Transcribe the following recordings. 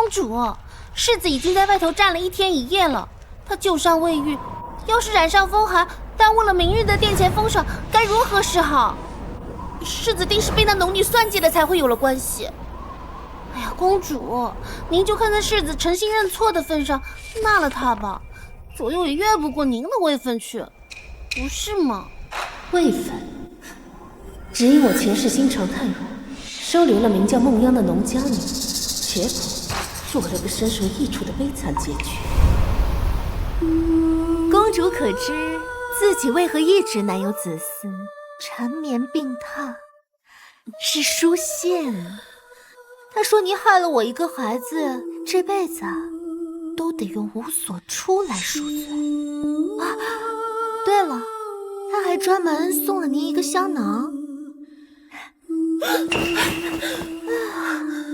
公主，世子已经在外头站了1天1夜了，他旧伤未愈，要是染上风寒，耽误了明日的殿前封赏，该如何是好？世子定是被那农女算计了，才会有了关系。哎呀，公主，您就看在世子诚心认错的份上，纳了他吧，左右也越不过您的位分去，不是吗？位分，只因我前世心肠太软，收留了名叫梦央的农家女，结果做了个身受异处的悲惨结局。公主可知自己为何一直难有子嗣，缠绵病榻？是书宪，他说你害了我一个孩子，这辈子都得用无所出来赎罪啊！对了，他还专门送了您一个香囊。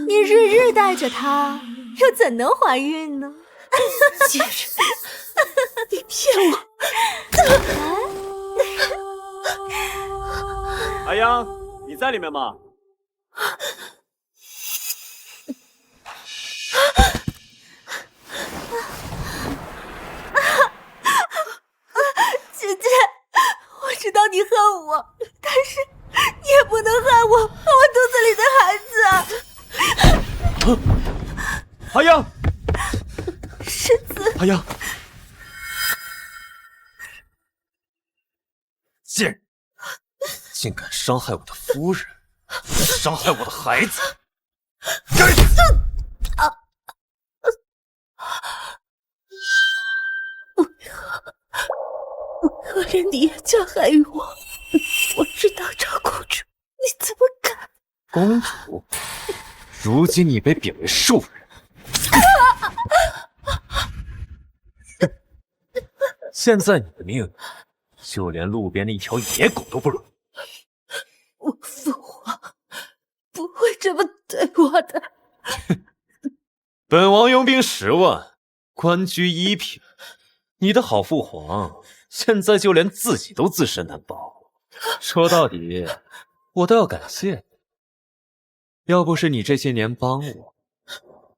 你日日带着它，又怎能怀孕呢？贱人，你骗我！阿央，你在里面吗？姐姐，我知道你恨我，但是你也不能害我和我肚子里的孩子啊！阿央，世子，阿央，贱人，竟敢伤害我的夫人，伤害我的孩子，该死！为何连你也加害于我？我知道赵公主，你怎么敢？公主，如今你被贬为庶人，现在你的命，就连路边的一条野狗都不如。我父皇不会这么对我的。本王佣兵10万，官居1品，你的好父皇现在就连自己都自身难保。说到底，我都要感谢你，要不是你这些年帮我，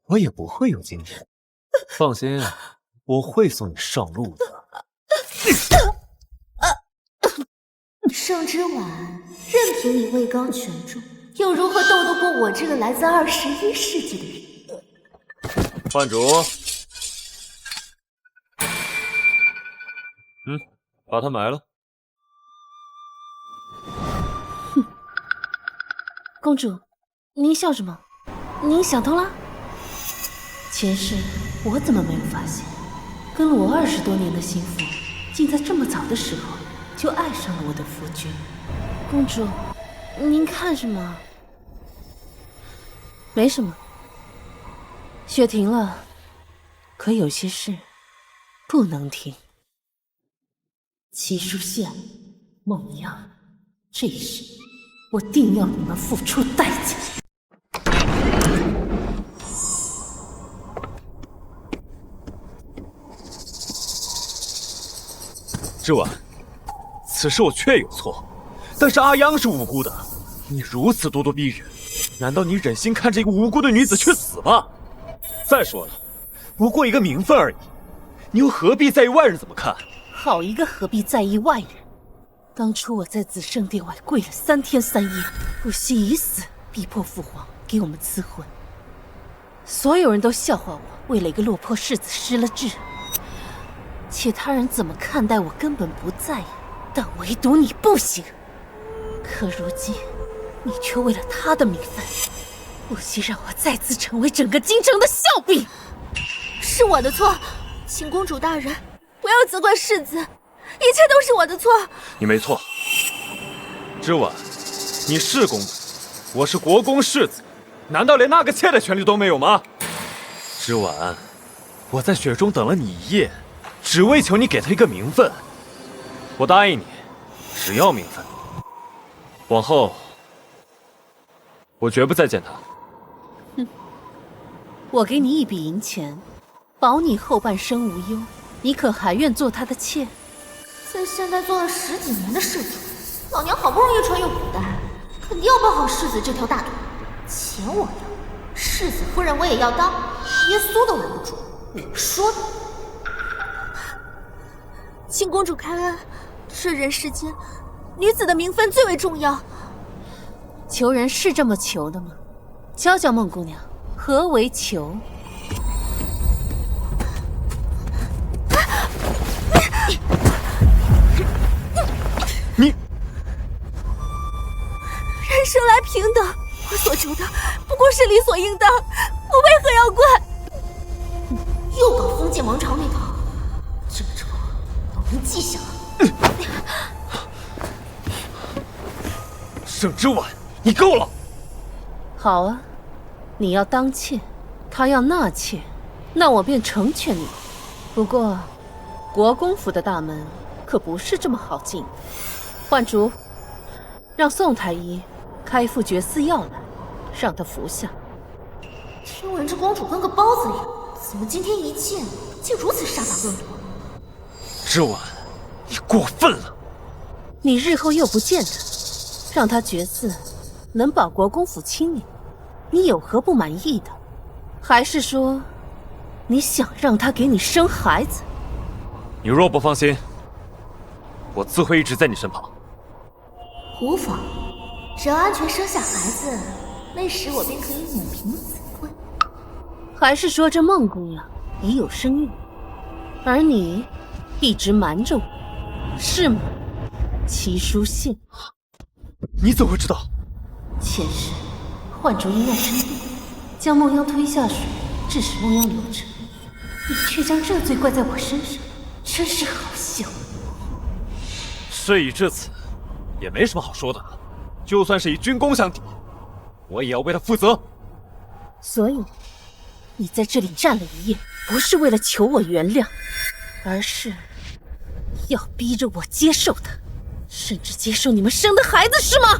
我也不会有今天。放心，我会送你上路的。盛之晚，任凭你位高权重，又如何斗得过我这个来自21世纪的人？换主，把他埋了。公主，您笑什么？您想通了？前世我怎么没有发现，跟了我20多年的心腹，竟在这么早的时候就爱上了我的夫君。公主，您看什么？没什么，雪停了，可有些事不能停。齐书宪、梦阳，这一世我定要你们付出代价。之婉，此事我确有错，但是阿央是无辜的，你如此咄咄逼人，难道你忍心看着一个无辜的女子去死吗？再说了，不过一个名分而已，你又何必在意外人怎么看？好一个何必在意外人！当初我在紫圣殿外跪了3天3夜，不惜以死逼迫父皇给我们赐婚。所有人都笑话我为了一个落魄世子失了志，其他人怎么看待我根本不在意，但唯独你不行。可如今，你却为了他的名分，不惜让我再次成为整个京城的笑柄。是我的错，请公主大人不要责怪世子，一切都是我的错。你没错，之婉，你是公主，我是国公世子，难道连纳个妾的权利都没有吗？之婉，我在雪中等了你1夜，只为求你给他一个名分。我答应你，只要名分，往后我绝不再见他。我给你一笔银钱，保你后半生无忧，你可还愿做他的妾？在现代做了10几年的世子，老娘好不容易穿越古代，肯定要抱好世子这条大腿。钱我要，世子夫人我也要当，耶稣都拦不住，你们说呢？请公主开恩，这人世间，女子的名分最为重要。求人是这么求的吗？教教孟姑娘，何为求？你人生来平等，我所求的不过是理所应当，我为何要怪？又搞封建王朝那套，这个仇老能记下。盛之婉，你够了！好啊，你要当妾，他要纳妾，那我便成全你。不过，国公府的大门可不是这么好进。焕竹，让宋太医开副绝饲药来，让他服下。听闻这公主跟个包子一样，怎么今天一见竟如此杀伐论夺？之婉，你过分了！你日后又不见他，让他绝嗣，能保国公府清明，你有何不满意的？还是说，你想让他给你生孩子？你若不放心，我自会一直在你身旁。无妨，只要安全生下孩子，那时我便可以母凭子贵。还是说这孟姑娘已有身孕，而你一直瞒着我，是吗？齐书信，你怎会知道？前世焕竹因爱生病，将梦妖推下水，致使梦妖流产，你却将这罪怪在我身上，真是好笑。事已至此，也没什么好说的了。就算是以军功相抵，我也要为他负责。所以，你在这里站了一夜，不是为了求我原谅，而是要逼着我接受他，甚至接受你们生的孩子，是吗？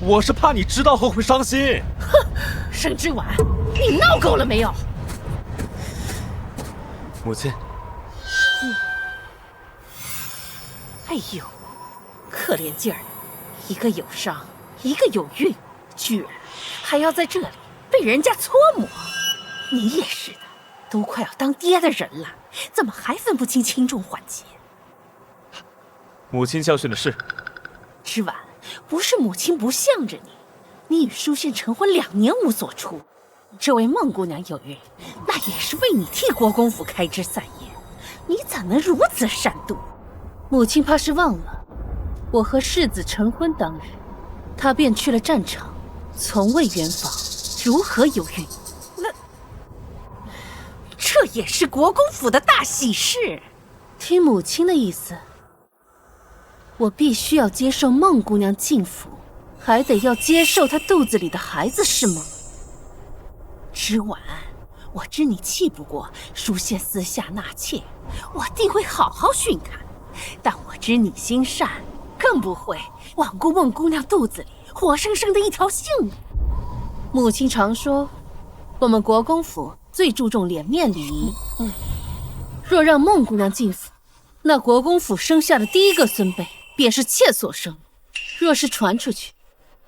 我是怕你知道后会伤心。哼，盛之婉，你闹够了没有？母亲。哎呦，可怜劲儿，一个有伤，一个有孕，居然还要在这里被人家搓磨。你也是的，都快要当爹的人了，怎么还分不清轻重缓急？母亲教训的是。之婉，不是母亲不向着你，你与书宪成婚2年无所出，这位孟姑娘有孕，那也是为你替国公府开枝散叶，你怎能如此善妒？母亲怕是忘了，我和世子成婚当日，她便去了战场，从未圆房，如何有孕？这也是国公府的大喜事。听母亲的意思，我必须要接受孟姑娘进府，还得要接受她肚子里的孩子，是吗？之婉，我知你气不过书宪私下纳妾，我定会好好训他。但我知你心善，更不会罔顾孟姑娘肚子里活生生的一条性命。母亲常说，我们国公府最注重脸面礼仪。若让孟姑娘进府，那国公府生下的第一个孙辈便是妾所生。若是传出去，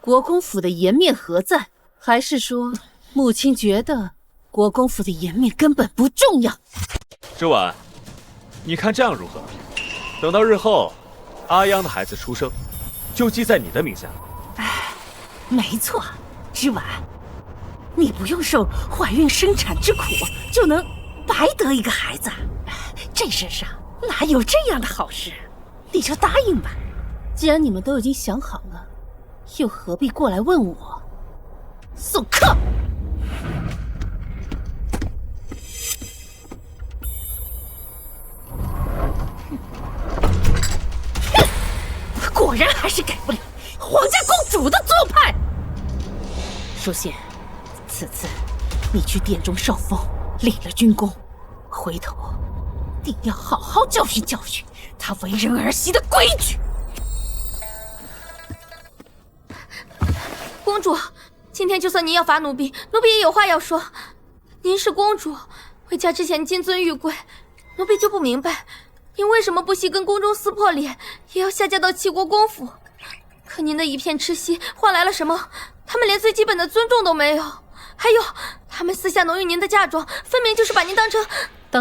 国公府的颜面何在？还是说，母亲觉得国公府的颜面根本不重要？之婉，你看这样如何？等到日后，阿央的孩子出生，就记在你的名下。没错，之婉，你不用受怀孕生产之苦，就能白得一个孩子。这世上哪有这样的好事？你就答应吧。既然你们都已经想好了，又何必过来问我？送客！果然还是改不了皇家公主的做派。书宪，此次你去殿中受封，立了军功，回头定要好好教训教训他为人儿媳的规矩。公主，今天就算您要罚奴婢，奴婢也有话要说。您是公主，回家之前金尊玉贵，奴婢就不明白，您为什么不惜跟宫中撕破脸，也要下嫁到齐国公府？可您的一片痴心换来了什么？他们连最基本的尊重都没有。还有，他们私下挪用您的嫁妆，分明就是把您当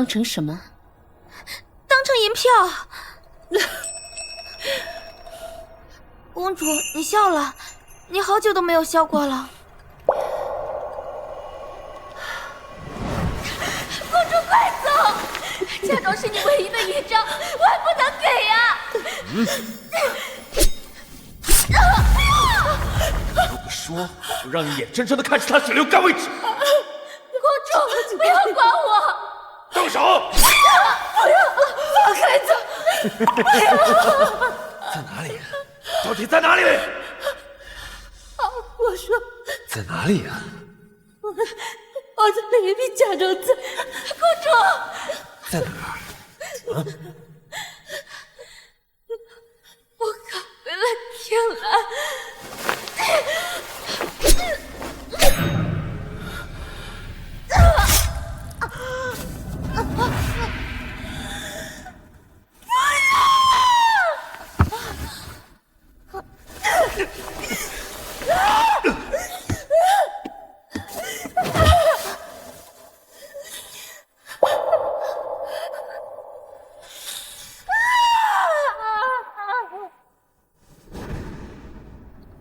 成什么？当成银票。公主，你笑了，你好久都没有笑过了。公主，快走！嫁妆是你唯一的遗诏，我还不能给呀！如果说，就让你眼睁睁的看着他血流干为止。公主，不要管我！动手！不要，放开他！在哪里？到底在哪里？我说，在哪里呀？我在另一批嫁妆在。公主，在哪儿？啊？我赶回了天蓝。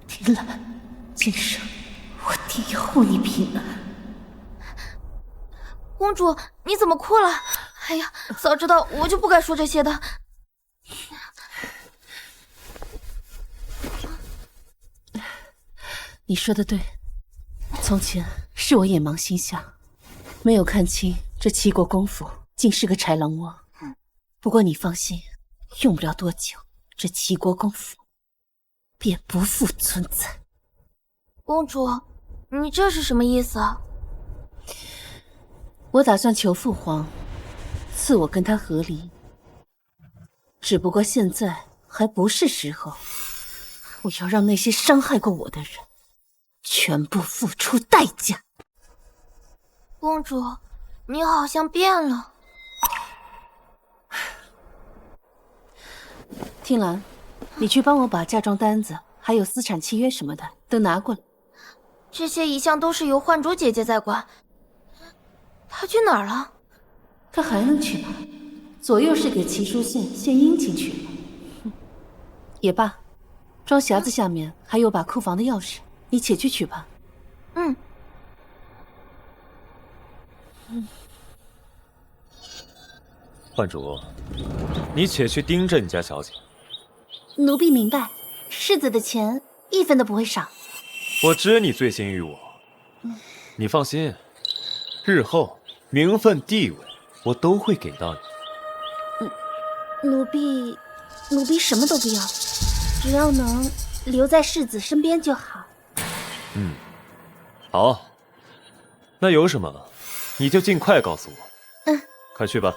天蓝，今生我定要护你平安。公主，你怎么哭了？哎呀，早知道我就不该说这些的。你说的对，从前是我眼盲心瞎，没有看清这齐国公府竟是个豺狼窝。不过你放心，用不了多久，这齐国公府便不复存在。公主，你这是什么意思啊？我打算求父皇赐我跟他和离，只不过现在还不是时候。我要让那些伤害过我的人全部付出代价。公主，你好像变了。听兰，你去帮我把嫁妆单子还有私产契约什么的都拿过来。这些一向都是由幻竹姐姐在管，她去哪儿了？她还能去哪？左右是给齐书献殷勤去了。也罢，装匣子下面还有把库房的钥匙，你且去取吧。嗯。幻竹，你且去盯着你家小姐。奴婢明白，世子的钱一分都不会少。我知你醉心于我，你放心，日后名分地位我都会给到你。奴婢什么都不要，只要能留在世子身边就好。好，那有什么你就尽快告诉我。快去吧。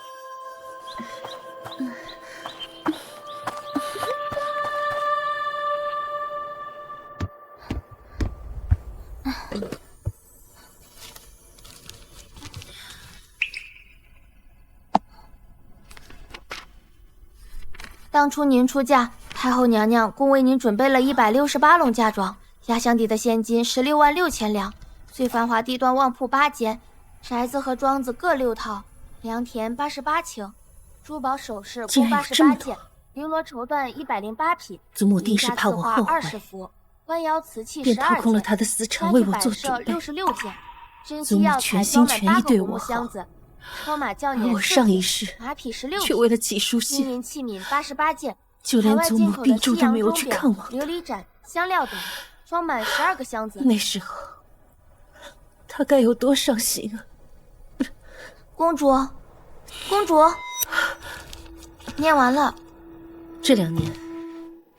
当初您出嫁，太后娘娘共为您准备了168笼嫁妆，压箱底的现金16万6千两，最繁华地段旺铺8间，宅子和庄子各6套，良田88顷，珠宝首饰共88件，绫罗绸缎108匹，祖母定是怕我后悔20幅，官窑瓷器12件，便掏空了他的私产为我做准备。66件，珍祖母稀药材全心全意对我好，车马轿辇而我上一世马匹16匹，却为了齐书金信，银器皿88件，就连祖母病重都没有去看望。琉璃盏、香料等，装满12个箱子。那时候，他该有多伤心啊！公主，公主，念完了。这2年，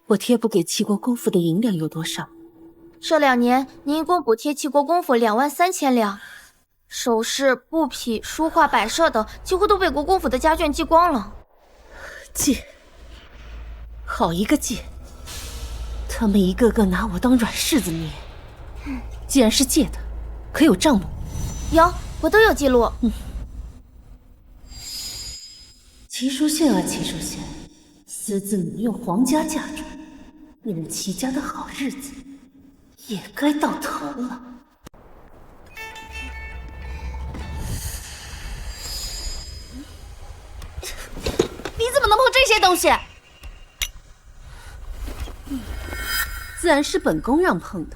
我贴补给齐国公府的银两有多少？这2年，您一共补贴齐国公府2万3千两，首饰、布匹、书画、摆设等，几乎都被国公府的家眷寄光了。借，好一个借！他们一个个拿我当软柿子捏。既然是借的，可有账目？有，我都有记录。齐书宪啊，齐书宪，私自挪用皇家嫁妆，你们齐家的好日子也该到头了。些东西？自然是本宫让碰的，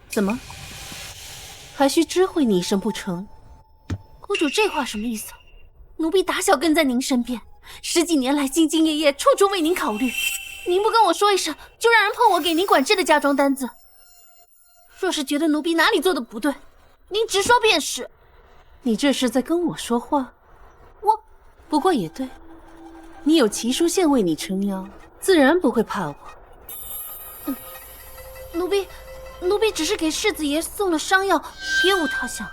怎么还需知会你一声不成？公主这话什么意思？奴婢打小跟在您身边，10几年来兢兢业业，处处为您考虑。您不跟我说一声，就让人碰我给您管制的嫁妆单子。若是觉得奴婢哪里做的不对，您直说便是。你这是在跟我说话？我不过也对，你有齐书宪为你撑腰，自然不会怕我。奴婢只是给世子爷送了伤药，别无他想。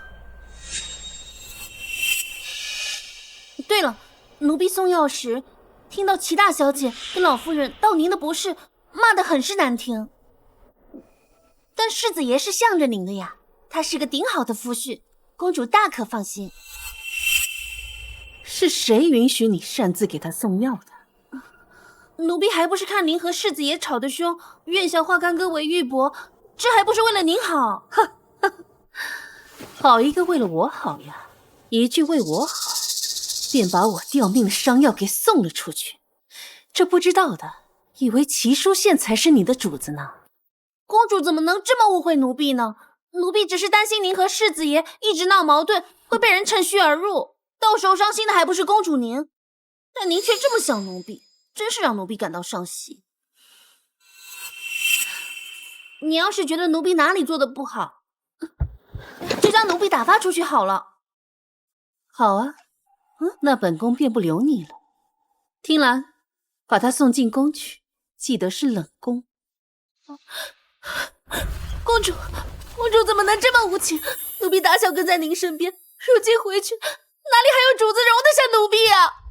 对了，奴婢送药时听到齐大小姐跟老夫人道您的不是，骂得很是难听。但世子爷是向着您的呀，他是个顶好的夫婿，公主大可放心。是谁允许你擅自给他送药的？奴婢还不是看您和世子爷吵得凶，愿向花干戈为玉帛，这还不是为了您好？好一个为了我好呀！一句为我好，便把我吊命的伤药给送了出去。这不知道的，以为齐书宪才是你的主子呢。公主怎么能这么误会奴婢呢？奴婢只是担心您和世子爷一直闹矛盾，会被人趁虚而入，到时候伤心的还不是公主您？但您却这么想奴婢，真是让奴婢感到伤心。你要是觉得奴婢哪里做的不好，就将奴婢打发出去好了。好啊，那本宫便不留你了。听兰，把他送进宫去，记得是冷宫。公主怎么能这么无情？奴婢打小跟在您身边，如今回去，哪里还有主子容得下奴婢啊？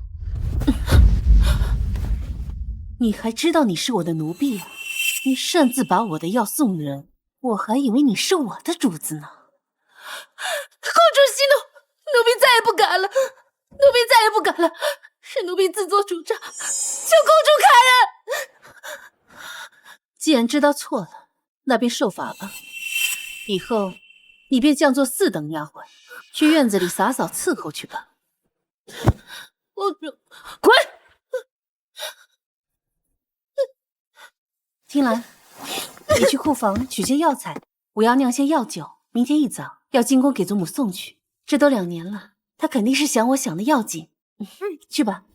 你还知道你是我的奴婢啊？你擅自把我的药送人，我还以为你是我的主子呢。公主息怒，奴婢再也不敢了，奴婢再也不敢了，是奴婢自作主张，求公主开恩。既然知道错了，那便受罚吧。以后你便降作4等丫鬟，去院子里洒扫伺候去吧。公主，滚！听兰，你去库房取些药材，我要酿些药酒，明天一早要进宫给祖母送去。这都2年了，她肯定是想我想的要紧。去吧。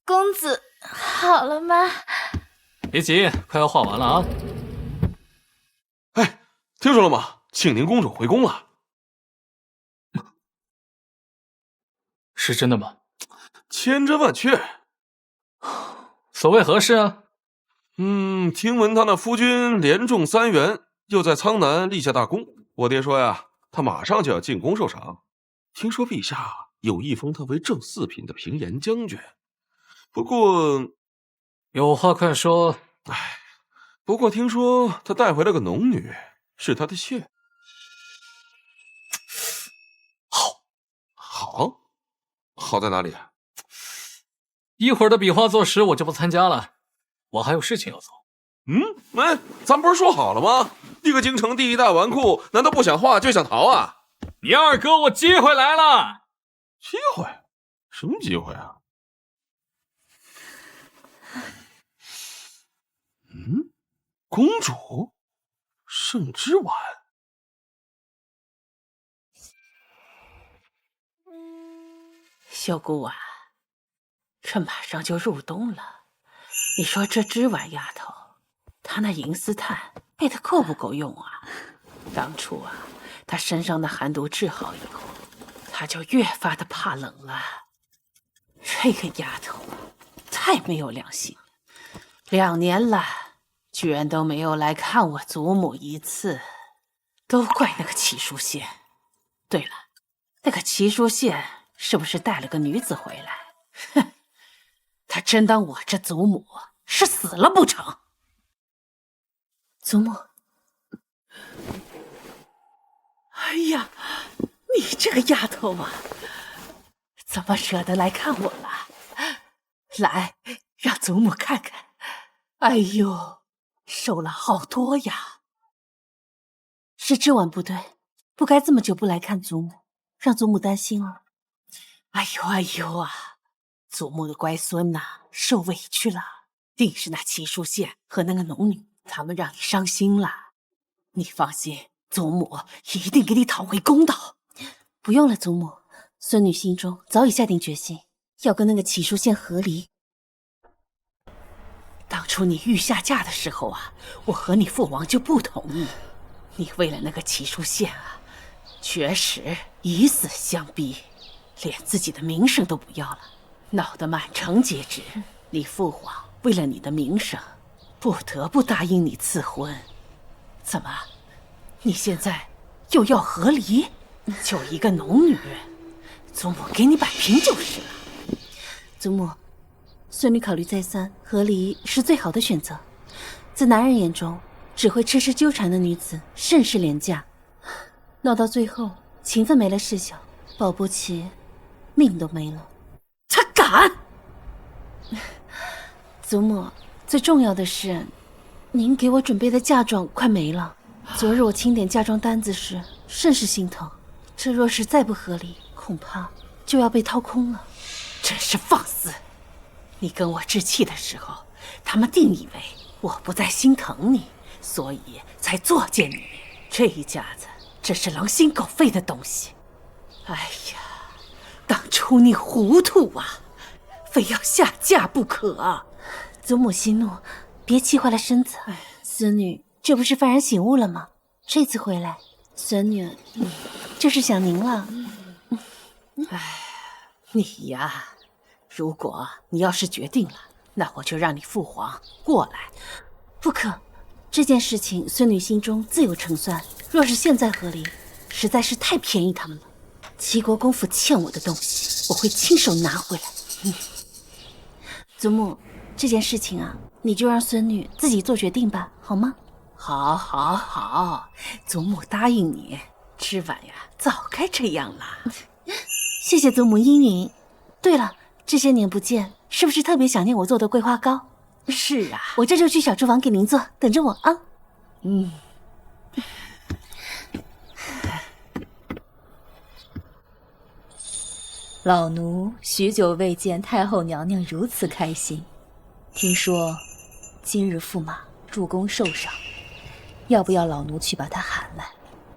公子好了吗？别急，快要画完了啊！哎，听说了吗？庆宁公主回宫了。是真的吗？千真万确。所谓何事啊？听闻他那夫君连中3元，又在苍南立下大功。我爹说呀，他马上就要进宫受赏。听说陛下有意封他为正4品的平沿将军。不过，有话快说。不过听说他带回了个农女，是他的妾。好在哪里？一会儿的比划作诗我就不参加了，我还有事情要做。咱不是说好了吗？一个京城第1大纨绔，难道不想画就想逃啊？你二哥，我机会来了！机会？什么机会啊？公主，盛之婉。小姑啊，这马上就入冬了，你说这芝婉丫头，她那银丝炭配的够不够用啊？当初啊，她身上的寒毒治好以后，她就越发的怕冷了。这个丫头太没有良心了，2年了，居然都没有来看我祖母一次，都怪那个齐书宪。对了，那个齐书宪是不是带了个女子回来？哼，他真当我这祖母是死了不成？祖母，哎呀，你这个丫头啊，怎么舍得来看我了？来，让祖母看看。哎呦，瘦了好多呀！是之婉不对，不该这么久不来看祖母，让祖母担心了。哎呦啊！祖母的乖孙呐，受委屈了，定是那齐淑宪和那个农女，他们让你伤心了。你放心，祖母一定给你讨回公道。不用了，祖母，孙女心中早已下定决心，要跟那个齐淑宪和离。当初你欲下嫁的时候啊，我和你父王就不同意。你为了那个齐淑宪啊，确实以死相逼，连自己的名声都不要了，闹得满城皆知。你父皇为了你的名声，不得不答应你赐婚。怎么，你现在又要和离？就一个农女，祖母给你摆平就是了。祖母，孙女考虑再三，和离是最好的选择。在男人眼中，只会痴痴纠缠的女子甚是廉价，闹到最后情分没了事小，保不齐命都没了。他敢！祖母，最重要的是，您给我准备的嫁妆快没了。昨日我清点嫁妆单子时，甚是心疼。这若是再不合理，恐怕就要被掏空了。真是放肆！你跟我置气的时候，他们定以为我不再心疼你，所以才作践你。这一家子真是狼心狗肺的东西。哎呀，当初你糊涂啊，非要下嫁不可。祖母息怒，别气坏了身子。孙女这不是幡然醒悟了吗？这次回来，孙女就是想您了。你呀，如果你要是决定了，那我就让你父皇过来。不可，这件事情孙女心中自有成算。若是现在和离，实在是太便宜他们了。齐国公府欠我的东西，我会亲手拿回来。祖母，这件事情啊，你就让孙女自己做决定吧，好吗？好，祖母答应你。之婉呀，早该这样了。谢谢祖母应允。对了，这些年不见，是不是特别想念我做的桂花糕？是啊，我这就去小厨房给您做，等着我啊。老奴许久未见太后娘娘如此开心，听说今日驸马入宫受赏，要不要老奴去把她喊来？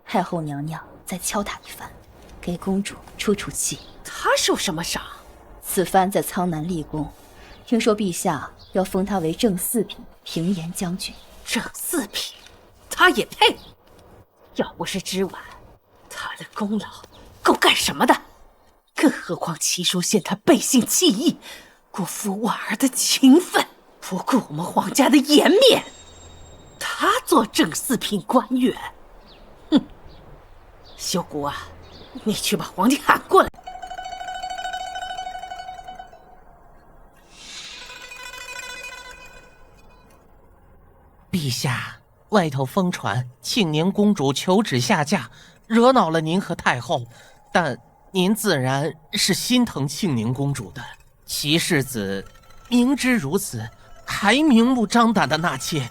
太后娘娘再敲她一番，给公主出出气。她受什么赏？此番在苍南立功，听说陛下要封她为正四品平颜将军。正四品，她也配？要不是之婉，她的功劳够干什么的？更何况齐淑宪他背信弃义，辜负婉儿的情分，不顾我们皇家的颜面，他做正四品官员，哼！修姑啊，你去把皇帝喊过来。陛下，外头疯传庆宁公主求旨下嫁，惹恼了您和太后，但您自然是心疼庆宁公主的。齐世子明知如此，还明目张胆的纳妾，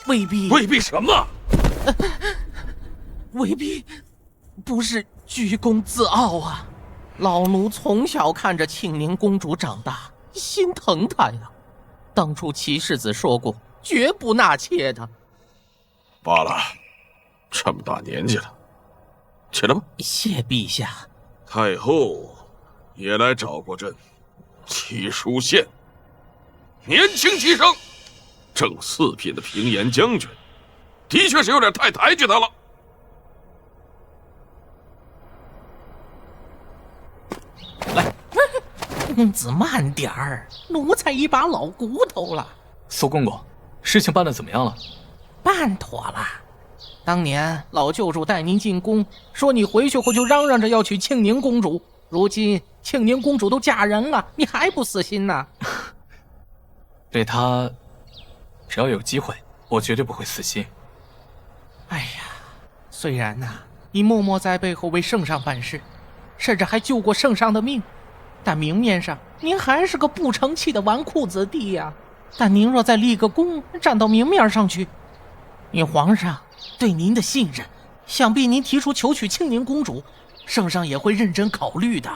未必什么？未必不是居功自傲啊！老奴从小看着庆宁公主长大，心疼她呀。当初齐世子说过，绝不纳妾的。罢了，这么大年纪了，起来吧。谢陛下。太后也来找过朕，齐淑宪年轻气盛，正四品的平颜将军，的确是有点太抬举他了。来，公子慢点儿，奴才一把老骨头了。苏公公，事情办得怎么样了？办妥了。当年老舅主带您进宫，说你回去后就嚷嚷着要娶庆宁公主，如今庆宁公主都嫁人了，你还不死心呢？对她，只要有机会，我绝对不会死心。哎呀，虽然你默默在背后为圣上办事，甚至还救过圣上的命，但明面上您还是个不成器的纨绔子弟呀。但您若再立个功，站到明面上去，以皇上对您的信任，想必您提出求娶庆宁公主，圣上也会认真考虑的。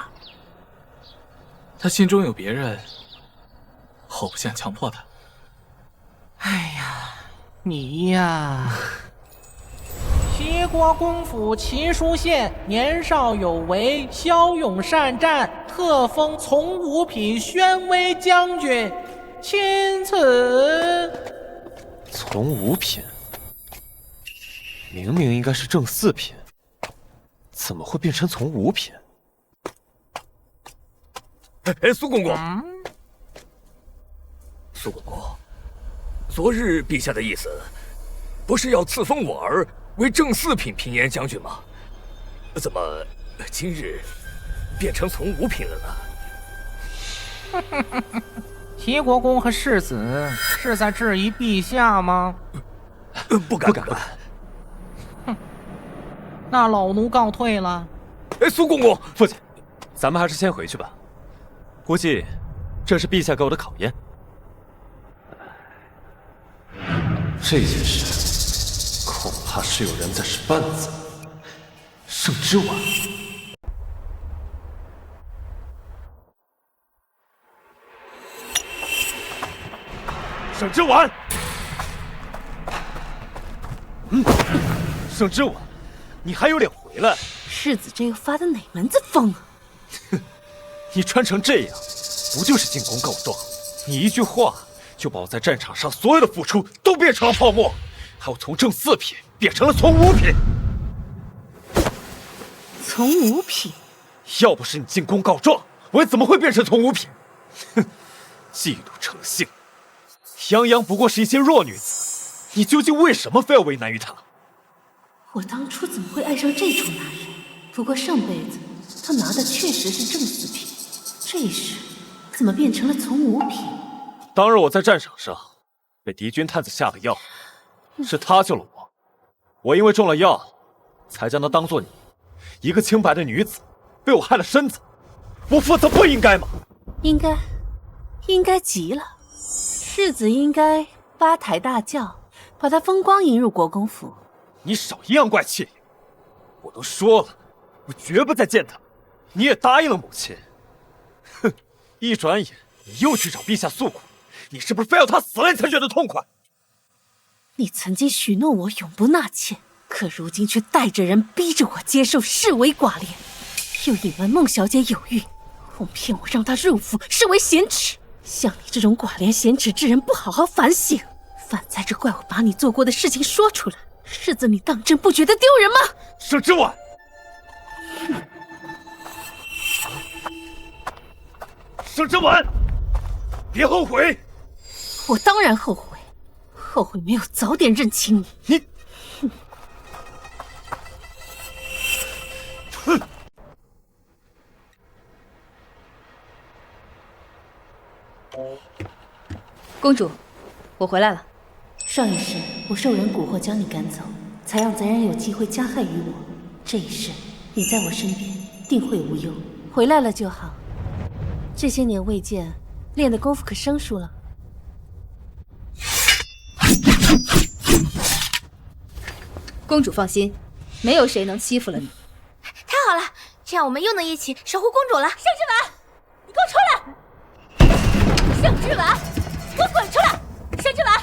他心中有别人，我不想强迫他。哎呀，你呀！齐国公府齐书县年少有为，骁勇善战，特封从五品宣威将军，钦此。从五品，明明应该是正四品，怎么会变成从五品？苏公公，苏公公，昨日陛下的意思，不是要赐封我儿为正四品平延将军吗？怎么今日变成从五品了呢？齐国公和世子是在质疑陛下吗？不敢。哼，那老奴告退了。苏公公，父亲，咱们还是先回去吧。估计这是陛下给我的考验。这件事恐怕是有人在使绊子。圣之丸，圣之丸，圣之丸，你还有脸回来？世子这又发的哪门子疯啊？哼！你穿成这样，不就是进宫告状？你一句话就把我在战场上所有的付出都变成了泡沫，还有从正四品变成了从五品。从五品？要不是你进宫告状，我怎么会变成从五品？哼！嫉妒成性，泱泱不过是一些弱女子，你究竟为什么非要为难于她？我当初怎么会爱上这种男人？不过上辈子他拿的确实是正四品。这一世怎么变成了从五品？当日我在战场上被敌军探子下了药，是他救了我。我因为中了药，才将她当做你一个清白的女子，被我害了身子。我负责不应该吗？应该极了。世子应该八抬大轿，把她风光迎入国公府。你少阴阳怪气！我都说了，我绝不再见她。你也答应了母亲。哼！一转眼你又去找陛下诉苦，你是不是非要他死了你才觉得痛快？你曾经许诺我永不纳妾，可如今却带着人逼着我接受视为寡廉，又隐瞒孟小姐有孕，哄骗我让她入府视为贤耻。像你这种寡廉鲜耻之人，不好好反省，反在这怪我把你做过的事情说出来。世子，你当真不觉得丢人吗？圣之丸，圣之丸，别后悔！我当然后悔，后悔没有早点认清你。哼！公主，我回来了。上一世我受人蛊惑将你赶走，才让贼人有机会加害于我。这一世你在我身边，定会无忧。回来了就好。这些年未见，练的功夫可生疏了。公主放心，没有谁能欺负了你。太好了，这样我们又能一起守护公主了。盛之丸，你给我出来！盛之丸，给我滚出来！盛之丸，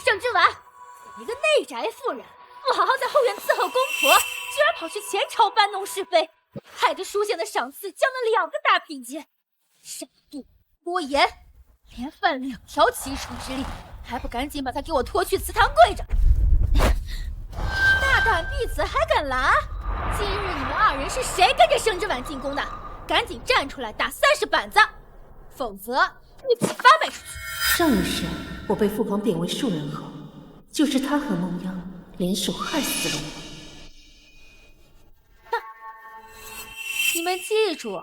盛之丸，你一个内宅妇人，不好好在后院伺候公婆，居然跑去前朝搬弄是非，害得书县的赏赐降了2个大品阶。善妒多言，连犯2条奇耻之例，还不赶紧把他给我拖去祠堂跪着！大胆婢子还敢拦？今日你们2人是谁跟着盛之丸进宫的？赶紧站出来打30板子，否则一起发卖出去！上一世我被父皇贬为庶人后，就是他和孟央联手害死了我。哼！你们记住，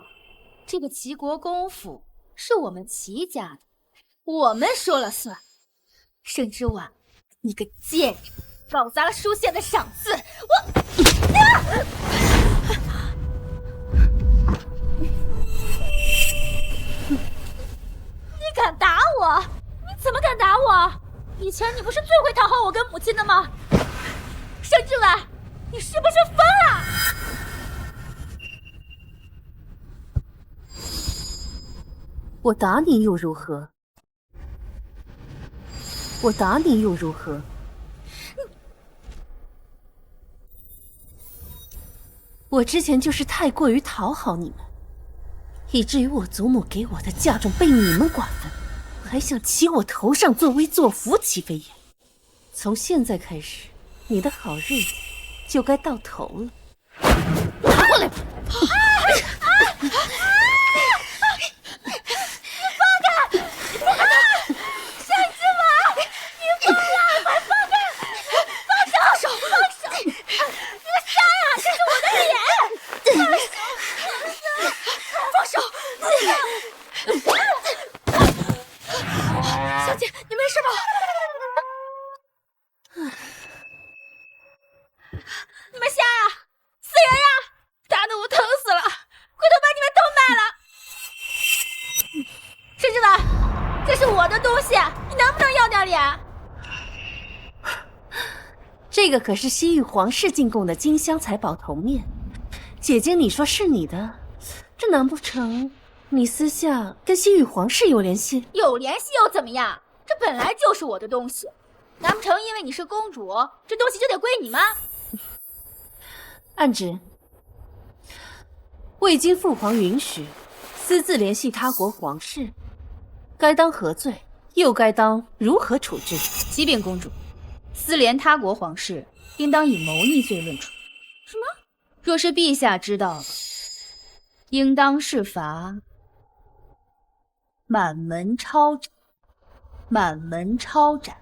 这个齐国公府是我们齐家的，我们说了算。盛之丸，你个贱人，搞砸了书县的赏赐，我……敢打我？你怎么敢打我？以前你不是最会讨好我跟母亲的吗？盛之婉，你是不是疯了？我打你又如何？我打你又如何？我之前就是太过于讨好你们，以至于我祖母给我的嫁妆被你们瓜分，还想骑我头上作威作福，齐飞燕。从现在开始，你的好日子就该到头了。拿过来吧！这个可是西域皇室进贡的金香财宝头面，姐姐你说是你的，这难不成你私下跟西域皇室有联系？有联系又怎么样？这本来就是我的东西，难不成因为你是公主，这东西就得归你吗？暗指，未经父皇允许，私自联系他国皇室，该当何罪？又该当如何处置？启禀公主，私联他国皇室，应当以谋逆罪论处。什么？若是陛下知道了，应当是罚满门抄斩。满门抄斩。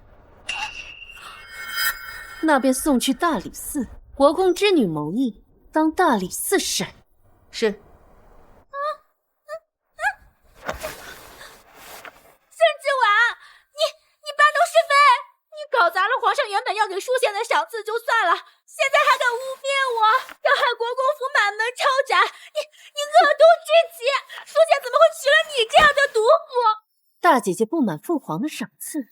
那便送去大理寺。国公之女谋逆，当大理寺审。是。盛之婉，你搬弄是非，你搞砸了皇上原本要给淑贤的赏赐就算了，现在还敢污蔑我，要害国公府满门抄斩，你恶毒至极！淑贤怎么会娶了你这样的毒妇？大姐姐不满父皇的赏赐，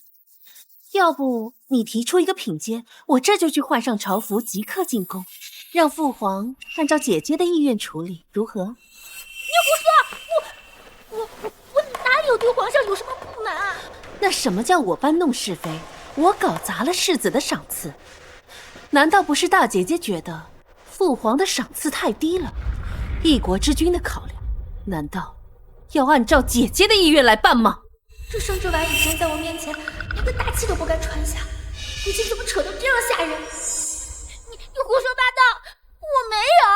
要不你提出一个品阶，我这就去换上朝服，即刻进宫，让父皇按照姐姐的意愿处理，如何？你胡说！我哪里有对皇上有什么不满啊？那什么叫我搬弄是非？我搞砸了世子的赏赐，难道不是大姐姐觉得父皇的赏赐太低了？一国之君的考量，难道要按照姐姐的意愿来办吗？这盛之婉以前在我面前连个大气都不敢喘下，如今怎么扯得这样吓人？你胡说八道！我没有。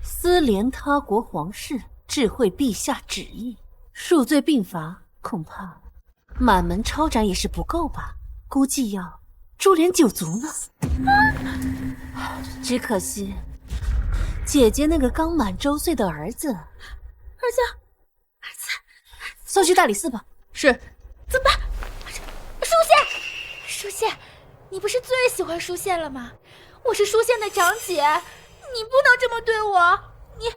私联他国皇室，智慧陛下旨意，数罪并罚，恐怕满门抄斩也是不够吧？估计要株连9族呢。只可惜，姐姐那个刚满周岁的儿子，送去大理寺吧。是。怎么办？淑宪，你不是最喜欢淑宪了吗？我是淑宪的长姐，你不能这么对我。你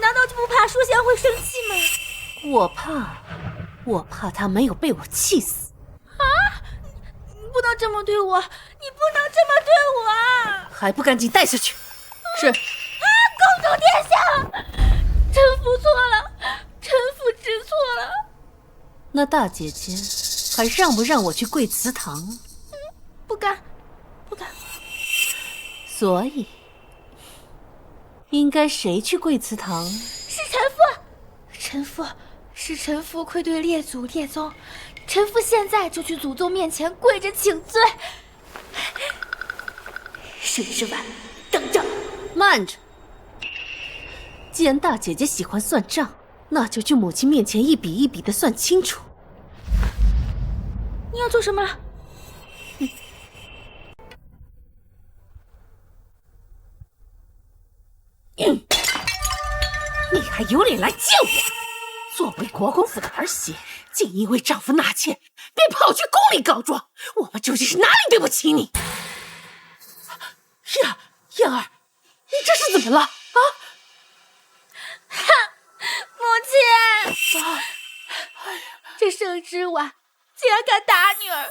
难道就不怕淑宪会生气吗？我怕他没有被我气死。啊！你不能这么对我，你不能这么对我啊！还不赶紧带下去！是。公主殿下，臣服错了，臣服知错了。那大姐姐还让不让我去跪祠堂？不敢。所以应该谁去跪祠堂？是臣父，是臣父愧对列祖列宗，臣父现在就去祖宗面前跪着请罪。盛之婉，等着！慢着！既然大姐姐喜欢算账，那就去母亲面前一笔一笔的算清楚。你要做什么？你还有脸来见我？作为国公府的儿媳，竟因为丈夫纳妾，便跑去宫里告状，我们究竟是哪里对不起你？燕儿，你这是怎么了啊？莫亲！这盛之婉竟然敢打女儿，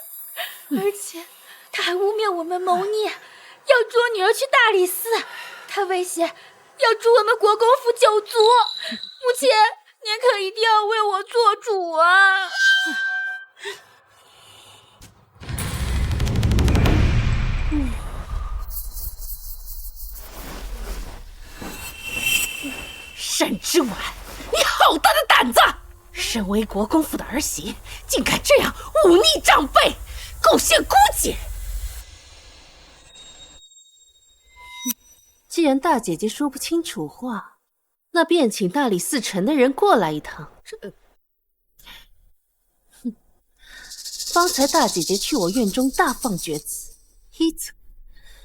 而且他还污蔑我们谋逆，要捉女儿去大理寺，他威胁要诛我们国公府9族。母亲，您可一定要为我做主啊！沈之婉，你好大的胆子！身为国公府的儿媳，竟敢这样忤逆长辈，构陷姑姐！既然大姐姐说不清楚话，那便请大理寺丞的人过来一趟。方才大姐姐去我院中大放厥词，一则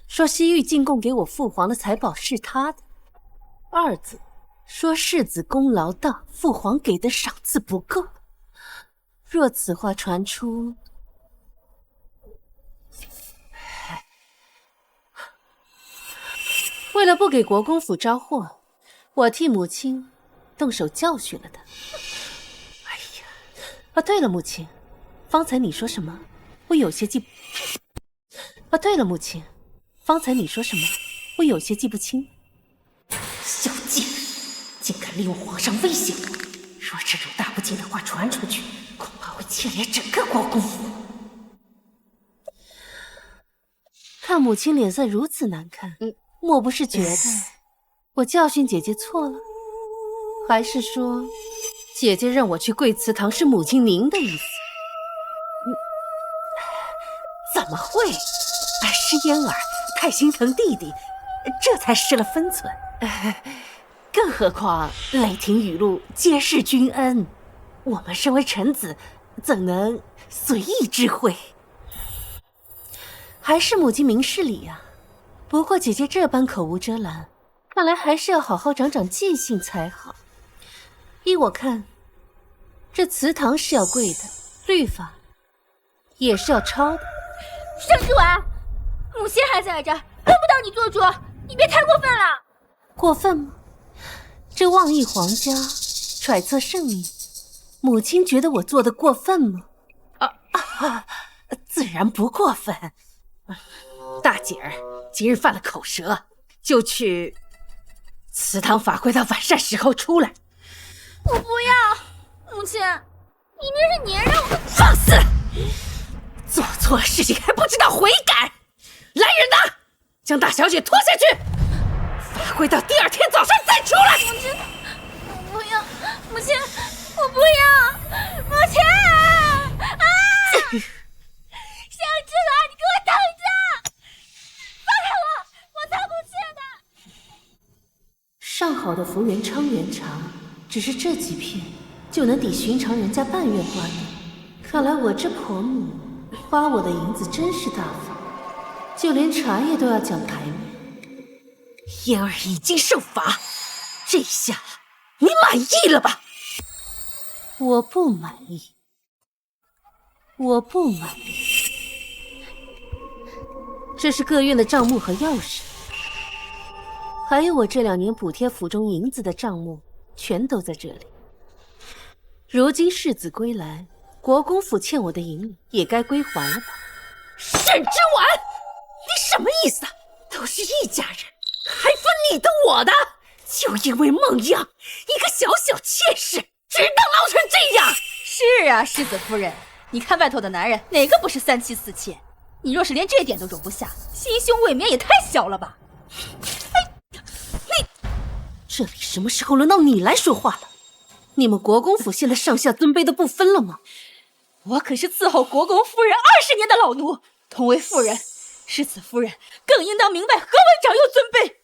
说西域进贡给我父皇的财宝是他的，二则说世子功劳大，父皇给的赏赐不够。若此话传出，为了不给国公府招祸，我替母亲动手教训了他。哎呀，对了，母亲，方才你说什么？我有些记对了，母亲，方才你说什么？我有些记不清。小贱！竟敢利用皇上威胁我！若这种大不敬的话传出去，恐怕会牵连整个国公府。看母亲脸色如此难看，莫不是觉得我教训姐姐错了？还是说，姐姐让我去贵祠堂是母亲您的意思？怎么会？失嫣儿太心疼弟弟，这才失了分寸。更何况雷霆雨露皆是君恩，我们身为臣子，怎能随意知会？还是母亲明事理啊。不过姐姐这般口无遮拦，看来还是要好好长长记性才好。依我看，这祠堂是要跪的，律法也是要抄的。盛之婉，母亲还在这儿，轮不到你做主，你别太过分了。过分吗？这妄议皇家，揣测圣明，母亲觉得我做的过分吗？自然不过分。大姐儿今日犯了口舌，就去祠堂法会到晚膳时候出来。我不要，母亲，明明是您让我放肆！做错了事情还不知道悔改！来人呐，将大小姐拖下去！法会到第2天早上再出来。母亲，我不要，母亲，我不要，母亲！啊！盛之婉，你给我等着！放开我，我才不去呢！上好的福元昌原茶，只是这几片就能抵寻常人家半月官的。看来我这婆母花我的银子真是大方，就连茶叶都要讲排面。嫣儿已经受罚，这下你满意了吧？我不满意，我不满意。这是各院的账目和钥匙，还有我这2年补贴府中银子的账目，全都在这里。如今世子归来，国公府欠我的银两也该归还了吧？沈之婉，你什么意思？都是一家人，还分你的我的？就因为孟样一个小小妾室，只能闹成这样？是啊，世子夫人，你看外头的男人哪个不是3妻4妾？你若是连这点都容不下，心胸未免也太小了吧？你这里什么时候轮到你来说话了？你们国公府现在上下尊卑都不分了吗？我可是伺候国公夫人20年的老奴，同为妇人，世子夫人更应当明白何为长幼尊卑。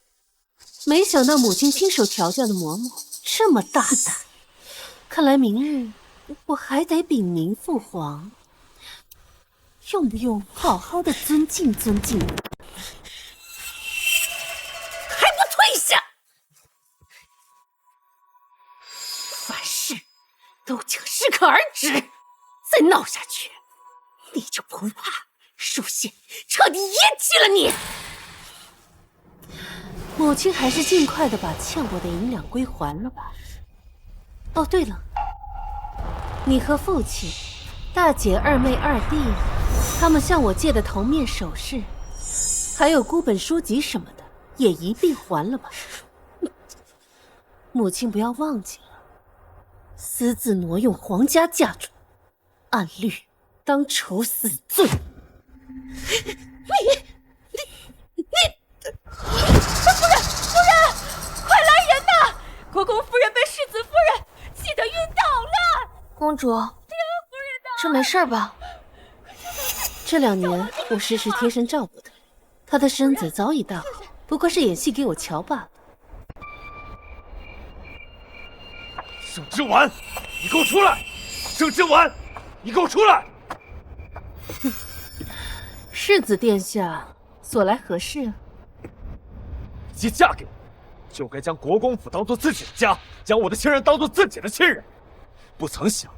没想到母亲亲手调教的嬷嬷这么大胆，看来明日我还得禀明父皇，用不用好好的尊敬尊敬？还不退下！凡事都请适可而止，再闹下去，你就不怕属县彻底咽气了你？母亲还是尽快的把欠我的银两归还了吧。哦，对了，你和父亲、大姐、二妹、二弟，他们向我借的头面首饰，还有孤本书籍什么的，也一并还了吧。母亲不要忘记了，私自挪用皇家嫁妆，按律当处死罪。夫人，快来人呐！国公夫人被世子夫人气得晕倒了。公主，这没事吧？这2年我时时贴身照顾她，她的身子早已大好，不过是演戏给我瞧罢了。盛之婉，你给我出来！盛之婉，你给我出来！世子殿下所来何事啊？既嫁给我，就该将国公府当做自己的家，将我的亲人当做自己的亲人。不曾想，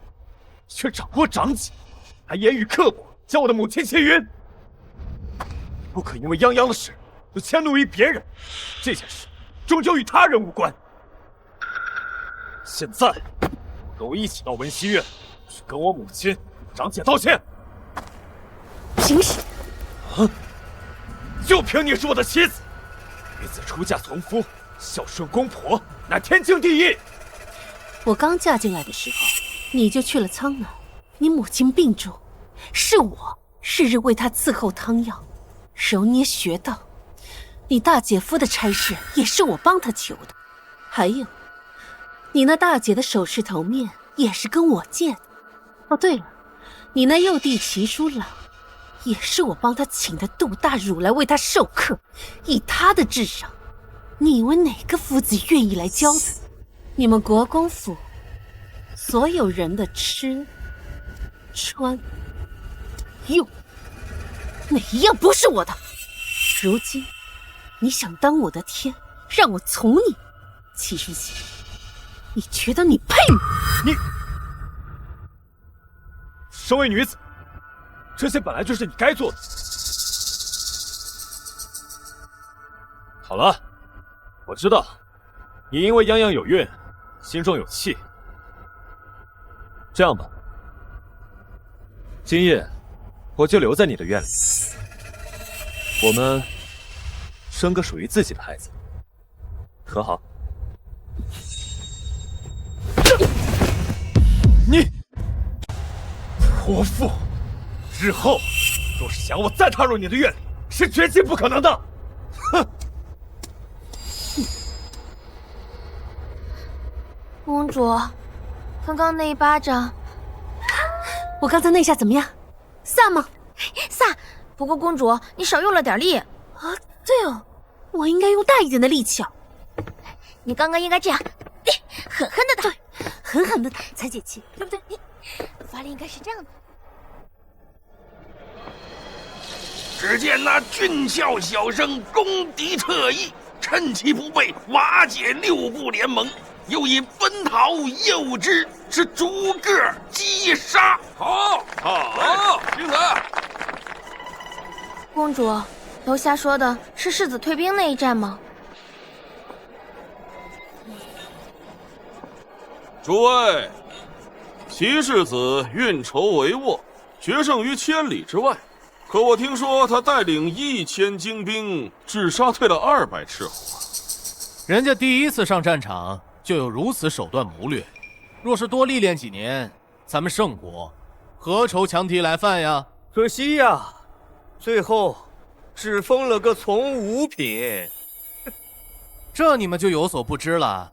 却掌握长己，还言语刻薄，将我的母亲气晕。不可因为泱泱的事就迁怒于别人，这件事终究与他人无关。现在，跟我一起到文熙院，去跟我母亲、长姐道歉。凭什么？啊！就凭你是我的妻子，女子出嫁从夫，孝顺公婆，乃天经地义。我刚嫁进来的时候，你就去了苍南，你母亲病重，是我日日为她伺候汤药，揉捏穴道。你大姐夫的差事也是我帮她求的，还有，你那大姐的首饰头面也是跟我借的。哦，对了，你那幼弟齐书郎，也是我帮他请的杜大儒来为他授课。以他的智商，你以为哪个夫子愿意来教他？你们国公府所有人的吃、穿、用，哪一样不是我的？如今你想当我的天，让我从你，齐书记，你觉得你配吗？你身为女子，这些本来就是你该做的。好了，我知道你因为泱泱有孕，心中有气。这样吧，今夜我就留在你的院里，我们生个属于自己的孩子，可好？你泼妇！日后若是想我再踏入你的院里，是绝对不可能的。哼！公主，刚刚那一巴掌，我刚才那下怎么样？飒吗？飒。不过公主，你少用了点力。啊，对哦，我应该用大一点的力气啊。你刚刚应该这样，狠狠的打，对，狠狠的打才解气，对不对？发力应该是这样的。只见那俊俏小生攻敌特异，趁其不备，瓦解6部联盟，又以奔逃诱之，是逐个击杀。好，精彩！公主，楼下说的是世子退兵那一战吗？诸位，齐世子运筹帷幄，决胜于千里之外。可我听说他带领1000精兵，只杀退了200斥候。人家第一次上战场就有如此手段谋略，若是多历练几年，咱们圣国何愁强敌来犯呀？可惜呀，最后只封了个从五品。这你们就有所不知了。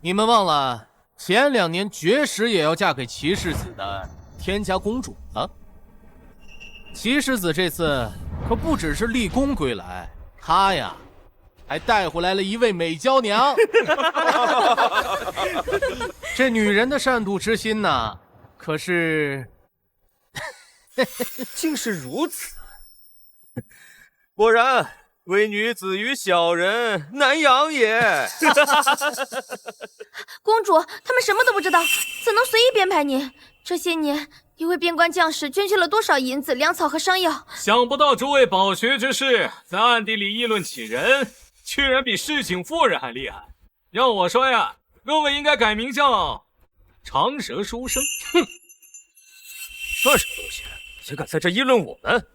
你们忘了前2年绝食也要嫁给齐世子的天家公主啊？齐世子这次可不只是立功归来，他呀还带回来了一位美娇娘。这女人的善妒之心呐，可是竟是如此，果然为女子与小人难养也。公主，他们什么都不知道，怎能随意编排你？这些年，你为边关将士捐去了多少银子、粮草和伤药？想不到诸位饱学之士在暗地里议论起人，居然比市井夫人还厉害。要我说呀，各位应该改名叫长舌书生。哼，算什么东西？也敢在这议论我们？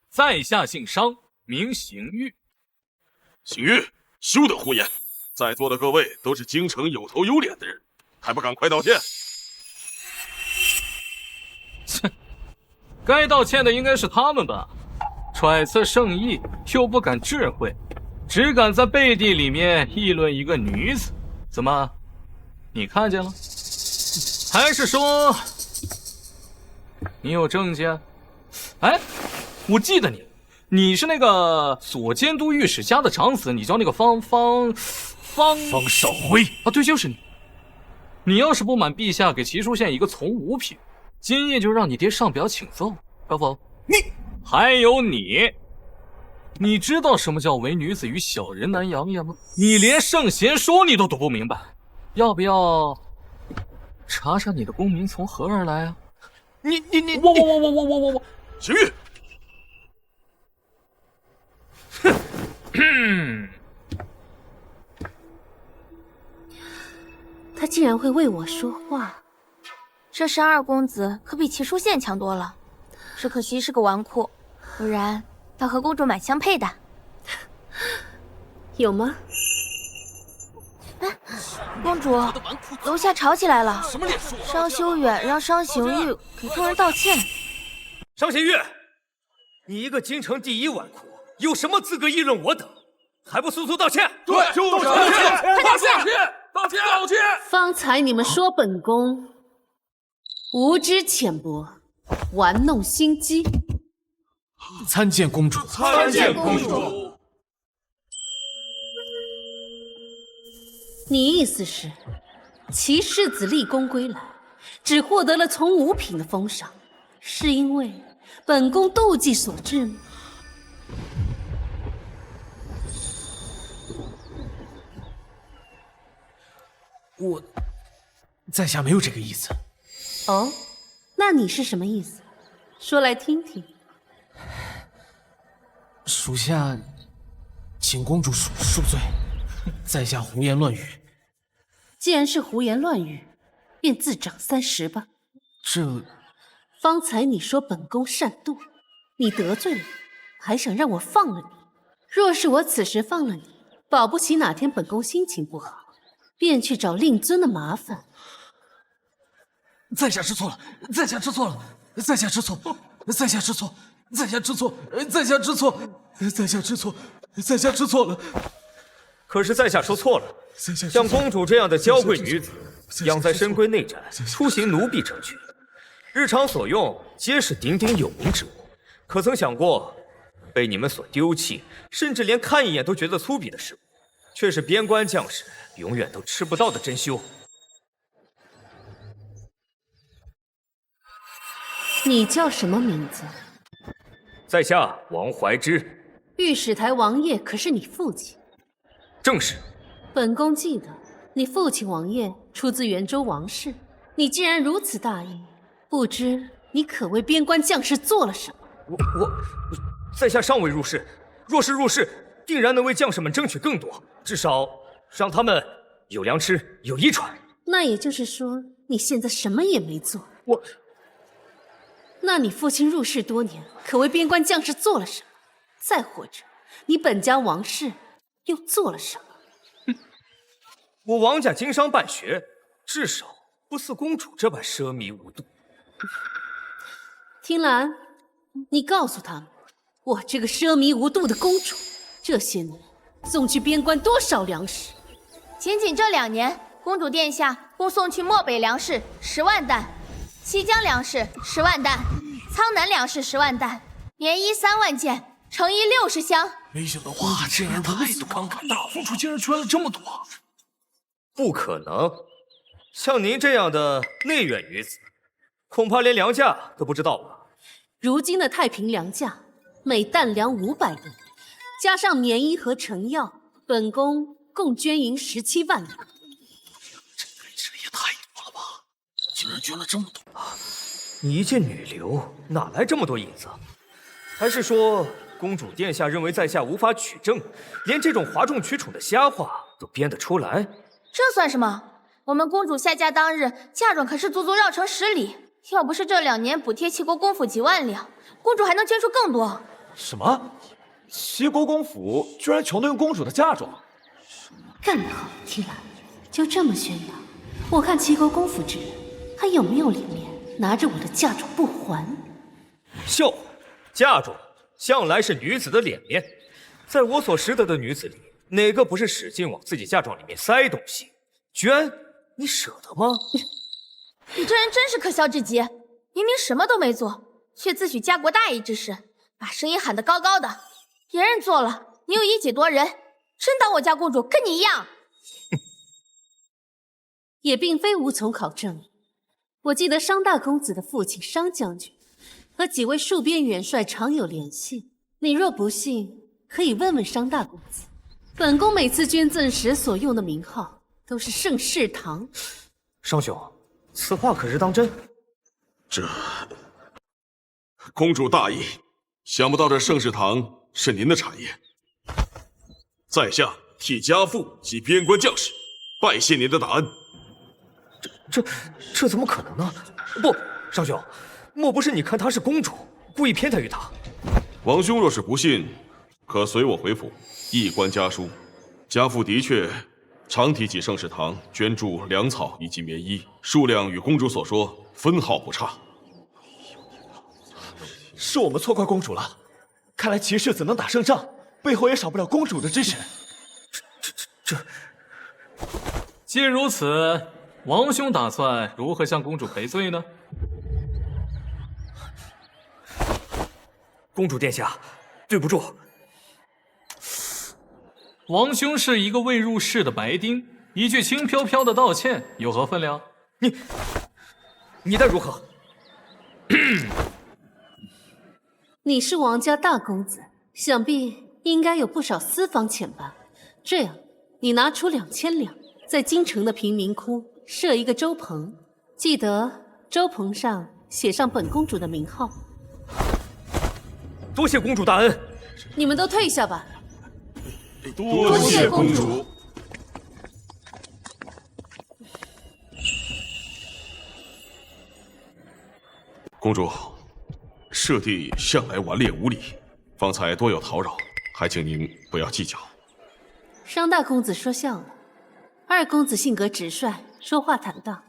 在下姓商，名邢玉。邢玉，休得胡言！在座的各位都是京城有头有脸的人，还不赶快道歉？切，该道歉的应该是他们吧？揣测圣意又不敢智慧，只敢在背地里面议论一个女子。怎么，你看见了？还是说你有证件？哎，我记得你是那个左监督御史家的长子，你叫那个方少辉啊，对，就是你。你要是不满陛下给齐书县一个从五品，今夜就让你爹上表请奏，可否？还有你知道什么叫唯女子与小人难养也吗？你连圣贤书你都读不明白，要不要查查你的功名从何而来啊？我，邢玉，他竟然会为我说话，这12公子可比齐书县强多了，只可惜是个纨绔，不然倒和公主蛮相配的。有吗？哎，公主，楼下吵起来了，商修远让商行玉给众人道歉。商行玉，你一个京城第一纨绔，有什么资格议论我等？还不速速道歉！对，就是道歉，快道歉！道歉！方才你们说本宫无知浅薄，玩弄心机。参见公主。参见公主。你意思是，齐世子立功归来，只获得了从五品的封赏，是因为本宫妒忌所致吗？我在下没有这个意思。哦，那你是什么意思？说来听听。属下请公主恕罪，在下胡言乱语。既然是胡言乱语，便自掌30吧。这……方才你说本宫善妒，你得罪了我，还想让我放了你。若是我此时放了你，保不齐哪天本宫心情不好，便去找令尊的麻烦。在下知错了，在下知错了，在下知错，在下知错，在下知错，在下知错，在下知错，在下知错了。可是在下说错了，像公主这样的娇贵女子，养在深闺内宅，出行奴婢成群，日常所用皆是鼎鼎有名之物，可曾想过，被你们所丢弃，甚至连看一眼都觉得粗鄙的事物，却是边关将士永远都吃不到的珍馐。你叫什么名字？在下王怀之。御史台王爷可是你父亲？正是。本宫记得你父亲王爷出自元州王室，你既然如此大义，不知你可为边关将士做了什么？我，在下尚未入仕，若是入仕，定然能为将士们争取更多，至少让他们有粮吃，有衣穿。那也就是说，你现在什么也没做。那你父亲入仕多年，可为边关将士做了什么？再或者，你本家王室又做了什么？我王家经商办学，至少不似公主这般奢靡无度。听兰，你告诉他们，我这个奢靡无度的公主，这些年送去边关多少粮食？仅这2年，公主殿下共送去漠北粮食10万担，西江粮食10万担，苍南粮食10万担，棉衣3万件，成衣60箱。没想到公主竟然如此慷慨大方，公主竟然捐了这么多。不可能，像您这样的内院女子，恐怕连粮价都不知道吧？如今的太平粮价，每担粮500担，加上棉衣和成药，本宫共捐银17万两。这也太多了吧！竟然捐了这么多！你一介女流，哪来这么多银子？还是说公主殿下认为在下无法取证，连这种哗众取宠的瞎话都编得出来？这算什么？我们公主下嫁当日，嫁妆可是足足绕城10里。要不是这2年补贴齐国公府几万两，公主还能捐出更多。什么？齐国公府居然穷得用公主的嫁妆？干得好，提兰，就这么宣扬，我看齐国公府之人还有没有脸面拿着我的嫁妆不还？笑话！嫁妆向来是女子的脸面，在我所识得的女子里，哪个不是使劲往自己嫁妆里面塞东西？捐，你舍得吗？你这人真是可笑至极！明明什么都没做，却自诩家国大义之士，把声音喊得高高的。别人做了，你又以己夺人，真当我家公主跟你一样？也并非无从考证。我记得商大公子的父亲商将军和几位戍边元帅常有联系，你若不信，可以问问商大公子。本宫每次捐赠时所用的名号都是盛世堂。商兄，此话可是当真？这公主大义，想不到这盛世堂是您的产业。在下替家父及边关将士拜谢您的大恩。这怎么可能呢？不，商兄，莫不是你看她是公主，故意偏袒于她？王兄若是不信，可随我回府一观家书。家父的确常提起盛世堂捐助粮草以及棉衣，数量与公主所说分毫不差。是我们错怪公主了，看来齐世子能打胜仗，背后也少不了公主的支持。既如此，王兄打算如何向公主赔罪呢？公主殿下，对不住。王兄是一个未入世的白丁，一句轻飘飘的道歉有何分量？你待如何？你是王家大公子，想必应该有不少私房钱吧？这样，你拿出2000两，在京城的贫民窟设一个粥棚，记得粥棚上写上本公主的名号。多谢公主大恩。你们都退下吧。多谢公主。公主，舍弟向来顽劣无礼，方才多有叨扰，还请您不要计较。商大公子说笑了，二公子性格直率，说话坦荡，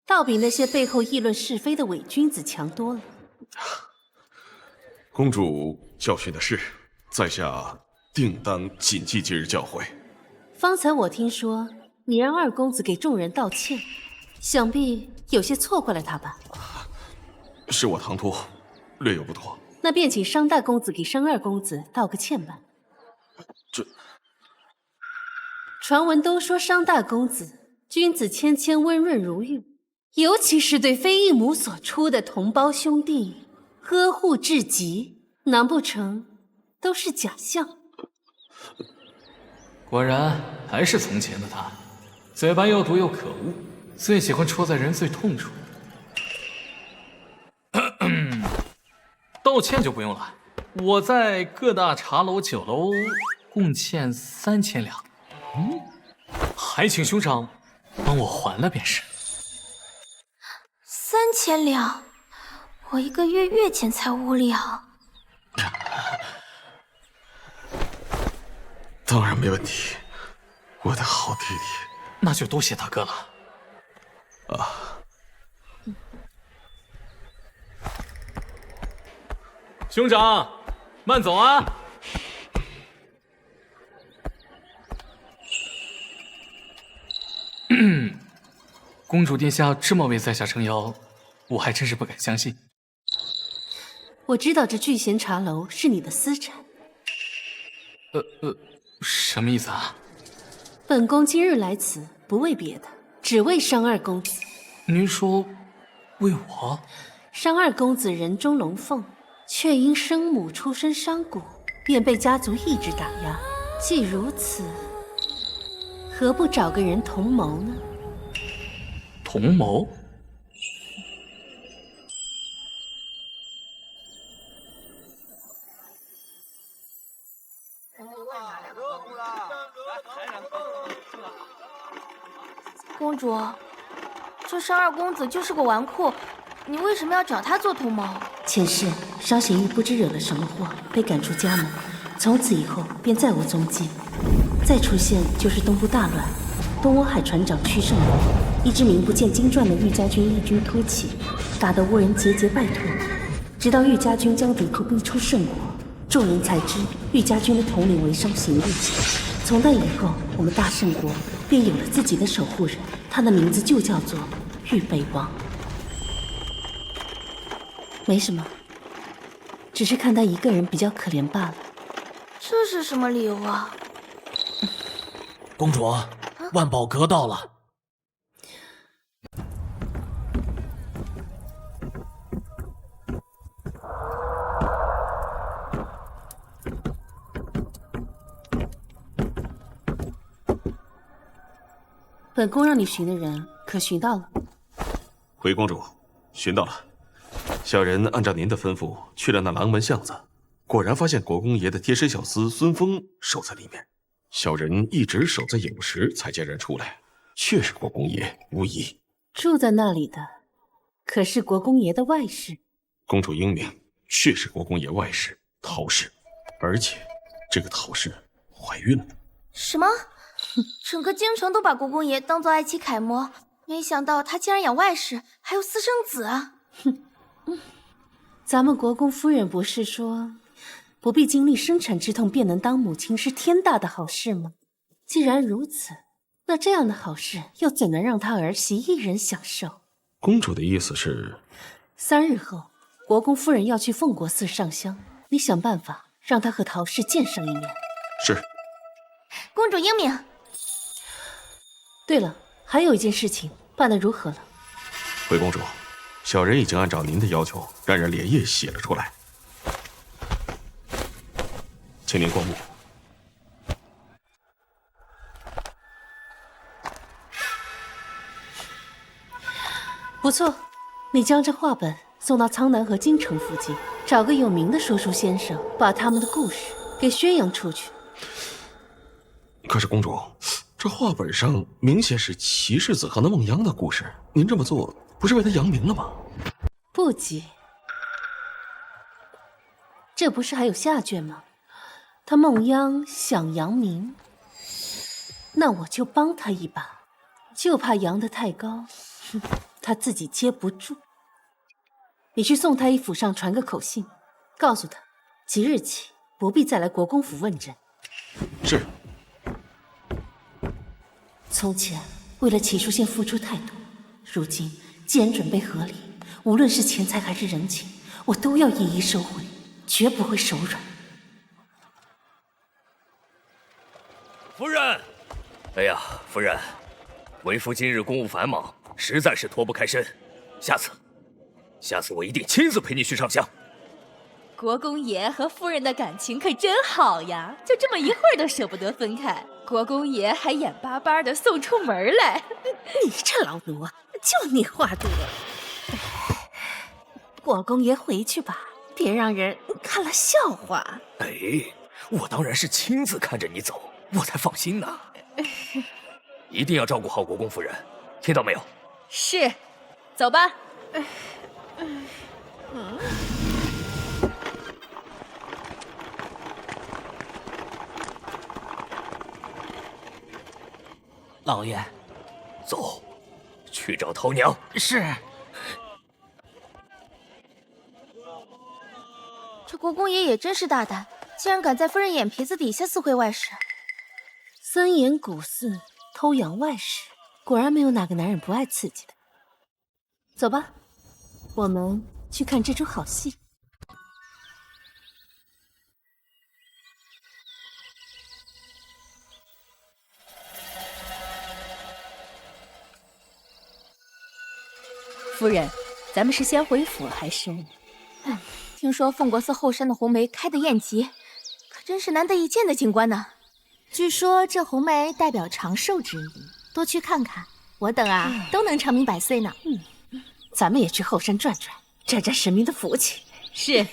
倒比那些背后议论是非的伪君子强多了。公主教训的是，在下定当谨记今日教诲。方才我听说你让二公子给众人道歉，想必有些错怪了他吧？是我唐突，略有不妥。那便请商大公子给商二公子道个歉吧。传闻都说商大公子君子谦谦，温润如玉，尤其是对非异母所出的同胞兄弟呵护至极，难不成都是假象？果然还是从前的他，嘴巴又毒又可恶，最喜欢戳在人最痛处。道歉就不用了，我在各大茶楼酒楼共欠3000两，还请兄长帮我还了便是。3000两，我1个月月钱才5两。当然没问题，我的好弟弟。那就多谢大哥了。啊。兄长，慢走啊！公主殿下这么为在下撑腰，我还真是不敢相信。我知道这聚贤茶楼是你的私产。什么意思啊？本宫今日来此，不为别的，只为商二公子。您说，为我？商二公子人中龙凤，却因生母出身商贾，便被家族一直打压。既如此，何不找个人同谋呢？同谋？主，这商二公子就是个纨绔，你为什么要找他做同谋？前世商贤玉不知惹了什么祸，被赶出家门，从此以后便再无踪迹。再出现就是东部大乱，东欧海船长屈胜元，一支名不见经传的玉家军异军突起，打得倭人节节败退。直到玉家军将敌寇逼出圣国，众人才知玉家军的统领为商贤玉。从那以后，我们大圣国便有了自己的守护人，他的名字就叫做玉北王。没什么，只是看他一个人比较可怜罢了。这是什么理由啊？公主，万宝阁到了。本宫让你寻的人，可寻到了？回公主，寻到了。小人按照您的吩咐去了那廊门巷子，果然发现国公爷的贴身小厮孙峰守在里面。小人一直守在酉时才见人出来，确是国公爷，无疑。住在那里的，可是国公爷的外室。公主英明，确是国公爷外室陶氏，而且这个陶氏怀孕了。什么？整个京城都把国公爷当做爱妻楷模，没想到他竟然养外室，还有私生子啊！咱们国公夫人不是说，不必经历生产之痛便能当母亲是天大的好事吗？既然如此，那这样的好事又怎能让他儿媳一人享受？公主的意思是，3日后，国公夫人要去奉国寺上香，你想办法让她和陶氏见上一面。是。公主英明。对了，还有一件事情，办得如何了？回公主，小人已经按照您的要求，让人连夜写了出来，请您过目。不错，你将这画本送到苍南和京城附近，找个有名的说书先生，把他们的故事给宣扬出去。可是公主，这画本上明显是齐世子和那孟央的故事，您这么做不是为他扬名了吗？不急，这不是还有下卷吗？他孟央想扬名，那我就帮他一把，就怕扬得太高，他自己接不住。你去宋太医府上传个口信，告诉他即日起不必再来国公府问诊。是。从前为了齐书县付出太多，如今既然准备合理，无论是钱财还是人情，我都要一一收回，绝不会手软。夫人，哎呀，夫人，为夫今日公务繁忙，实在是脱不开身。下次我一定亲自陪你去上香。国公爷和夫人的感情可真好呀，就这么一会儿都舍不得分开。国公爷还眼巴巴的送出门来。你这老奴，就你话多。国公爷回去吧，别让人看了笑话。哎，我当然是亲自看着你走，我才放心呢。一定要照顾好国公夫人，听到没有？是，走吧。老爷，走，去找陶娘。是。这国公爷也真是大胆，竟然敢在夫人眼皮子底下私会外室。三眼古寺偷养外室，果然没有哪个男人不爱刺激的。走吧，我们去看这出好戏。夫人，咱们是先回府还是？听说奉国寺后山的红梅开得艳极，可真是难得一见的景观呢。据说这红梅代表长寿之意，多去看看，我等啊都能长命百岁呢。咱们也去后山转转，沾沾神明的福气。是。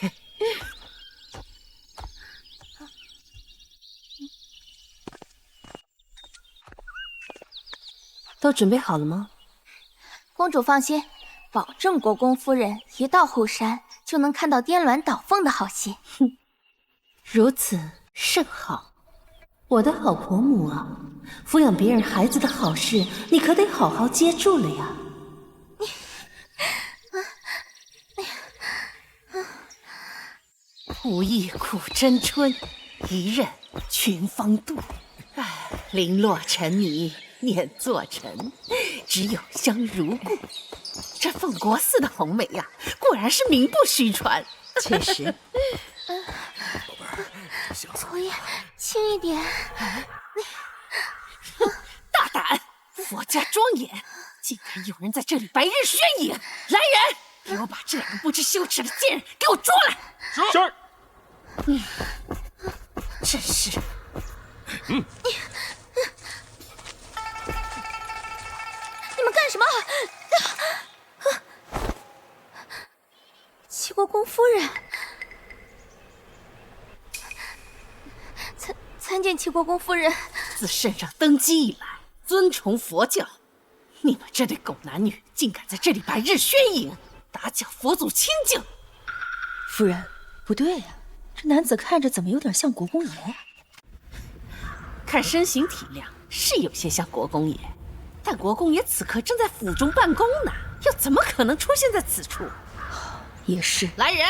都准备好了吗？公主放心，保证国公夫人一到后山就能看到颠鸾倒凤的好戏。哼，如此甚好。我的好婆母啊，抚养别人孩子的好事，你可得好好接住了呀。无意苦争春，一任群芳妒。唉，零落成泥碾作尘，只有香如故。这凤国寺的红梅呀，果然是名不虚传。确实。宝贝儿，侯爷，轻一点。大胆！佛家庄严，竟然有人在这里白日宣淫！来人，给我把这两个不知羞耻的贱人给我捉来！是。真是。你们干什么？齐国公夫人，参见齐国公夫人。自圣上登基以来，尊崇佛教，你们这对狗男女竟敢在这里白日宣淫，打搅佛祖清净！夫人，不对呀，这男子看着怎么有点像国公爷？看身形体量是有些像国公爷，但国公爷此刻正在府中办公呢，又怎么可能出现在此处？也是。来人，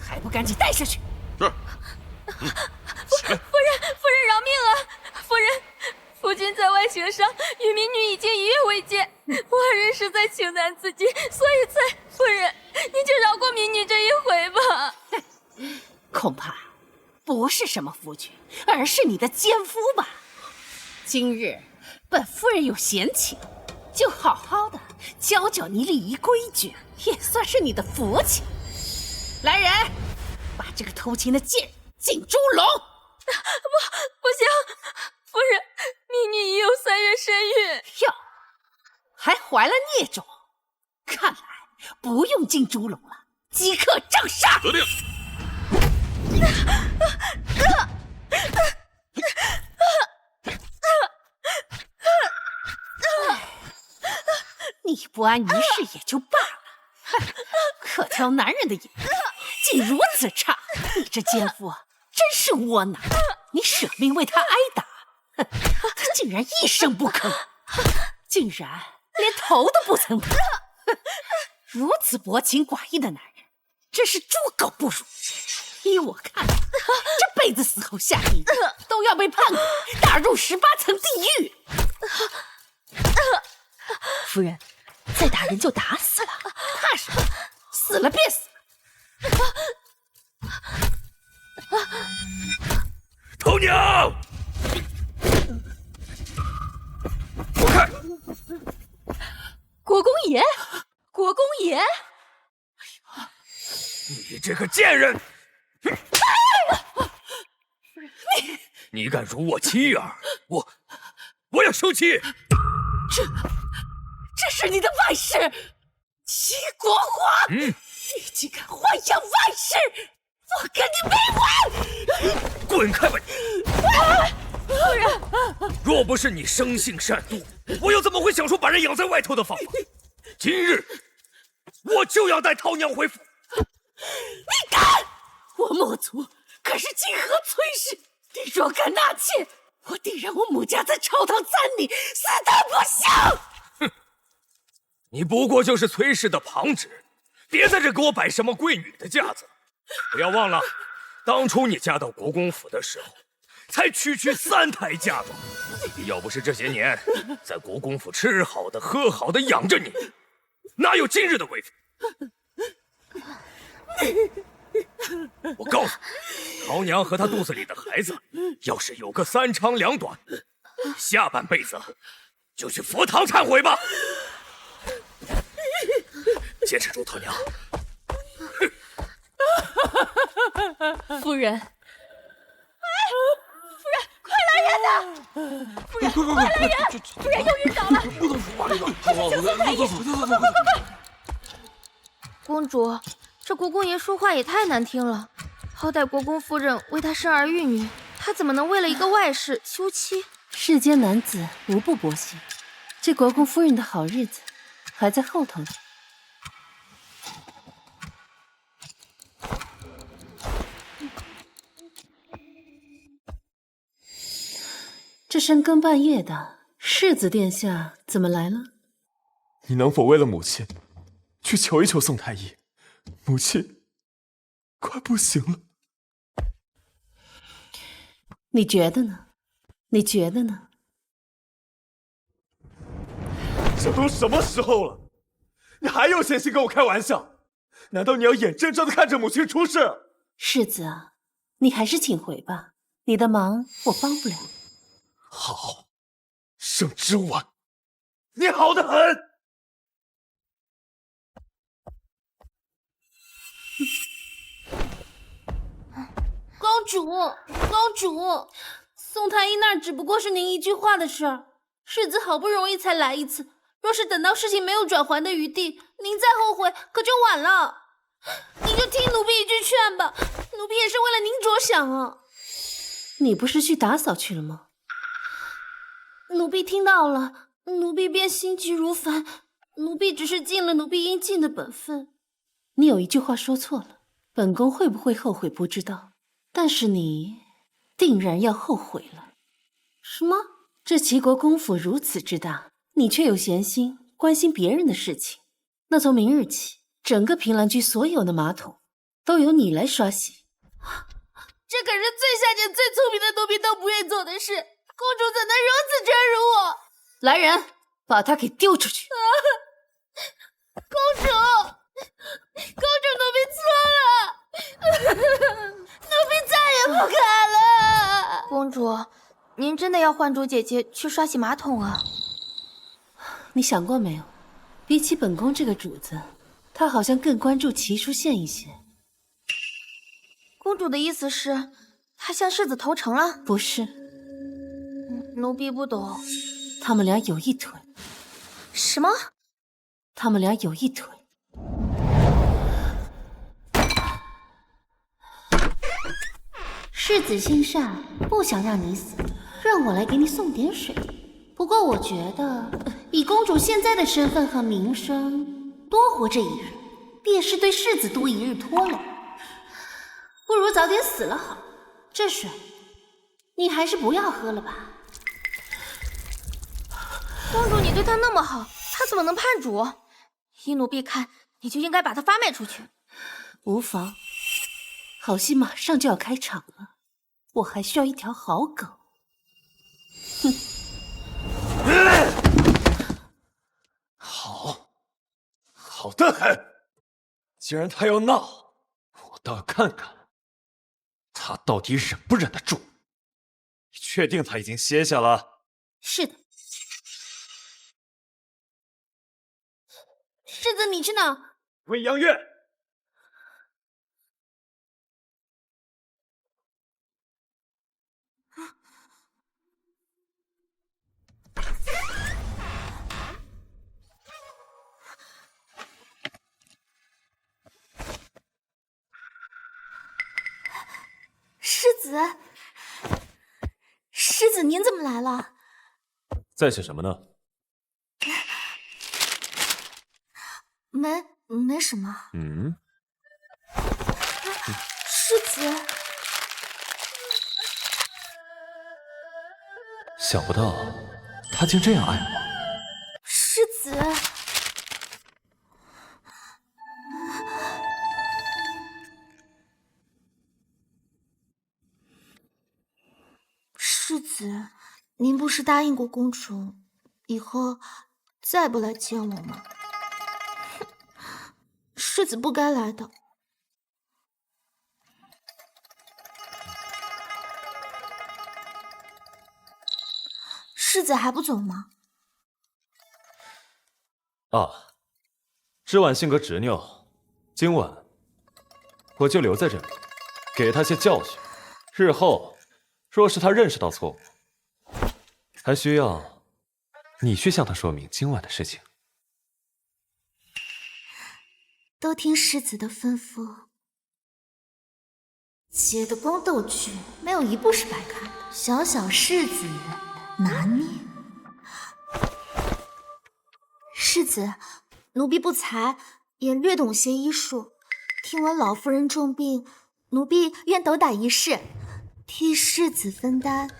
还不赶紧带下去！是。夫人饶命啊！夫人，夫君在外行商，与民女已经1月未见，外人实在情难自禁，所以才……夫人，您就饶过民女这一回吧。恐怕不是什么夫君，而是你的奸夫吧？今日本夫人有闲情，就好好的教教你礼仪规矩，也算是你的福气。来人，把这个偷情的贱人进猪笼！不行，夫人，民女已有3月身孕。哟，还怀了孽种，看来不用进猪笼了，即刻杖杀！得令。你不安一世也就罢了，可挑男人的眼，竟如此差！你这奸夫真是窝囊！你舍命为他挨打，他竟然一声不吭，竟然连头都不曾抬！如此薄情寡义的男人，真是猪狗不如！依我看，这辈子死后下地狱都要被判打入18层地狱。夫人，再打人就打死了，怕什么？死了便死了。头娘，我看国公爷，国公爷，你这个贱人！你敢辱我妻儿，我要生气！这是你的外室，齐国皇！你竟敢豢养外室，我跟你没完！滚开吧你！夫人，若不是你生性善妒，我又怎么会想出把人养在外头的方法？今日我就要带陶娘回府！你敢！我墨族可是泾河崔氏，你若敢纳妾，我定让我母家在朝堂簪你，死得不祥！哼，你不过就是崔氏的旁支，别在这给我摆什么贵女的架子。不要忘了，当初你嫁到国公府的时候，才区3胎嫁妆。要不是这些年在国公府吃好的喝好的养着你，哪有今日的威风？我告诉你，陶娘和她肚子里的孩子，要是有个3长2短，下半辈子就去佛堂忏悔吧。坚持住，陶娘。夫人，夫人，快来人呐！夫人，快来人！夫人又晕倒了！快去救太医！快！公主，这国公爷说话也太难听了。好歹国公夫人为他生儿育女，他怎么能为了一个外室休妻？世间男子无不薄幸，这国公夫人的好日子还在后头呢。这深更半夜的，世子殿下怎么来了？你能否为了母亲，去求一求宋太医？母亲快不行了。你觉得呢？你觉得呢？这都什么时候了，你还有闲心跟我开玩笑？难道你要眼睁睁的看着母亲出事？世子啊，你还是请回吧，你的忙我帮不了。好，盛之婉，你好得很。公主，公主，宋太医那儿只不过是您一句话的事儿，世子好不容易才来一次，若是等到事情没有转圜的余地，您再后悔可就晚了。您就听奴婢一句劝吧，奴婢也是为了您着想啊。你不是去打扫去了吗？奴婢听到了，奴婢便心急如焚。奴婢只是尽了奴婢应尽的本分。你有一句话说错了，本宫会不会后悔不知道，但是你定然要后悔了。什么？这齐国公府如此之大，你却有闲心关心别人的事情。那从明日起，整个平兰居所有的马桶都由你来刷洗。这可是最下贱、最聪明的奴婢都不愿做的事。公主怎能如此折辱我？来人，把他给丢出去！公主，奴婢错了，奴婢再也不敢了。公主，您真的要唤主姐姐去刷洗马桶啊？你想过没有，比起本宫这个主子，她好像更关注齐书宪一些。公主的意思是，她向世子投诚了？不是，奴婢不懂。他们俩有一腿。什么？他们俩有一腿。世子心善，不想让你死，让我来给你送点水。不过我觉得，以公主现在的身份和名声，多活这一日，便是对世子多一日拖累。不如早点死了好。这水，你还是不要喝了吧。公主，你对她那么好，她怎么能叛主？依奴婢看，你就应该把她发卖出去。无妨，好戏马上就要开场了，我还需要一条好狗。哼，好得很。既然他要闹，我倒要看看他到底忍不忍得住。你确定他已经歇下了？是的。世子，你去哪？问杨月。世子，您怎么来了？在写什么呢？没什么。世子，想不到他竟这样爱我。世子，世子，您不是答应过公主，以后再不来见我吗？世子不该来的。世子还不走吗？啊，之婉性格执拗，今晚我就留在这里，给他些教训。日后若是他认识到错误，还需要你去向他说明今晚的事情。都听世子的吩咐。写的宫斗剧没有一部是白看的，小小世子拿捏。世子，奴婢不才，也略懂些医术。听闻老夫人重病，奴婢愿斗胆一试，替世子分担，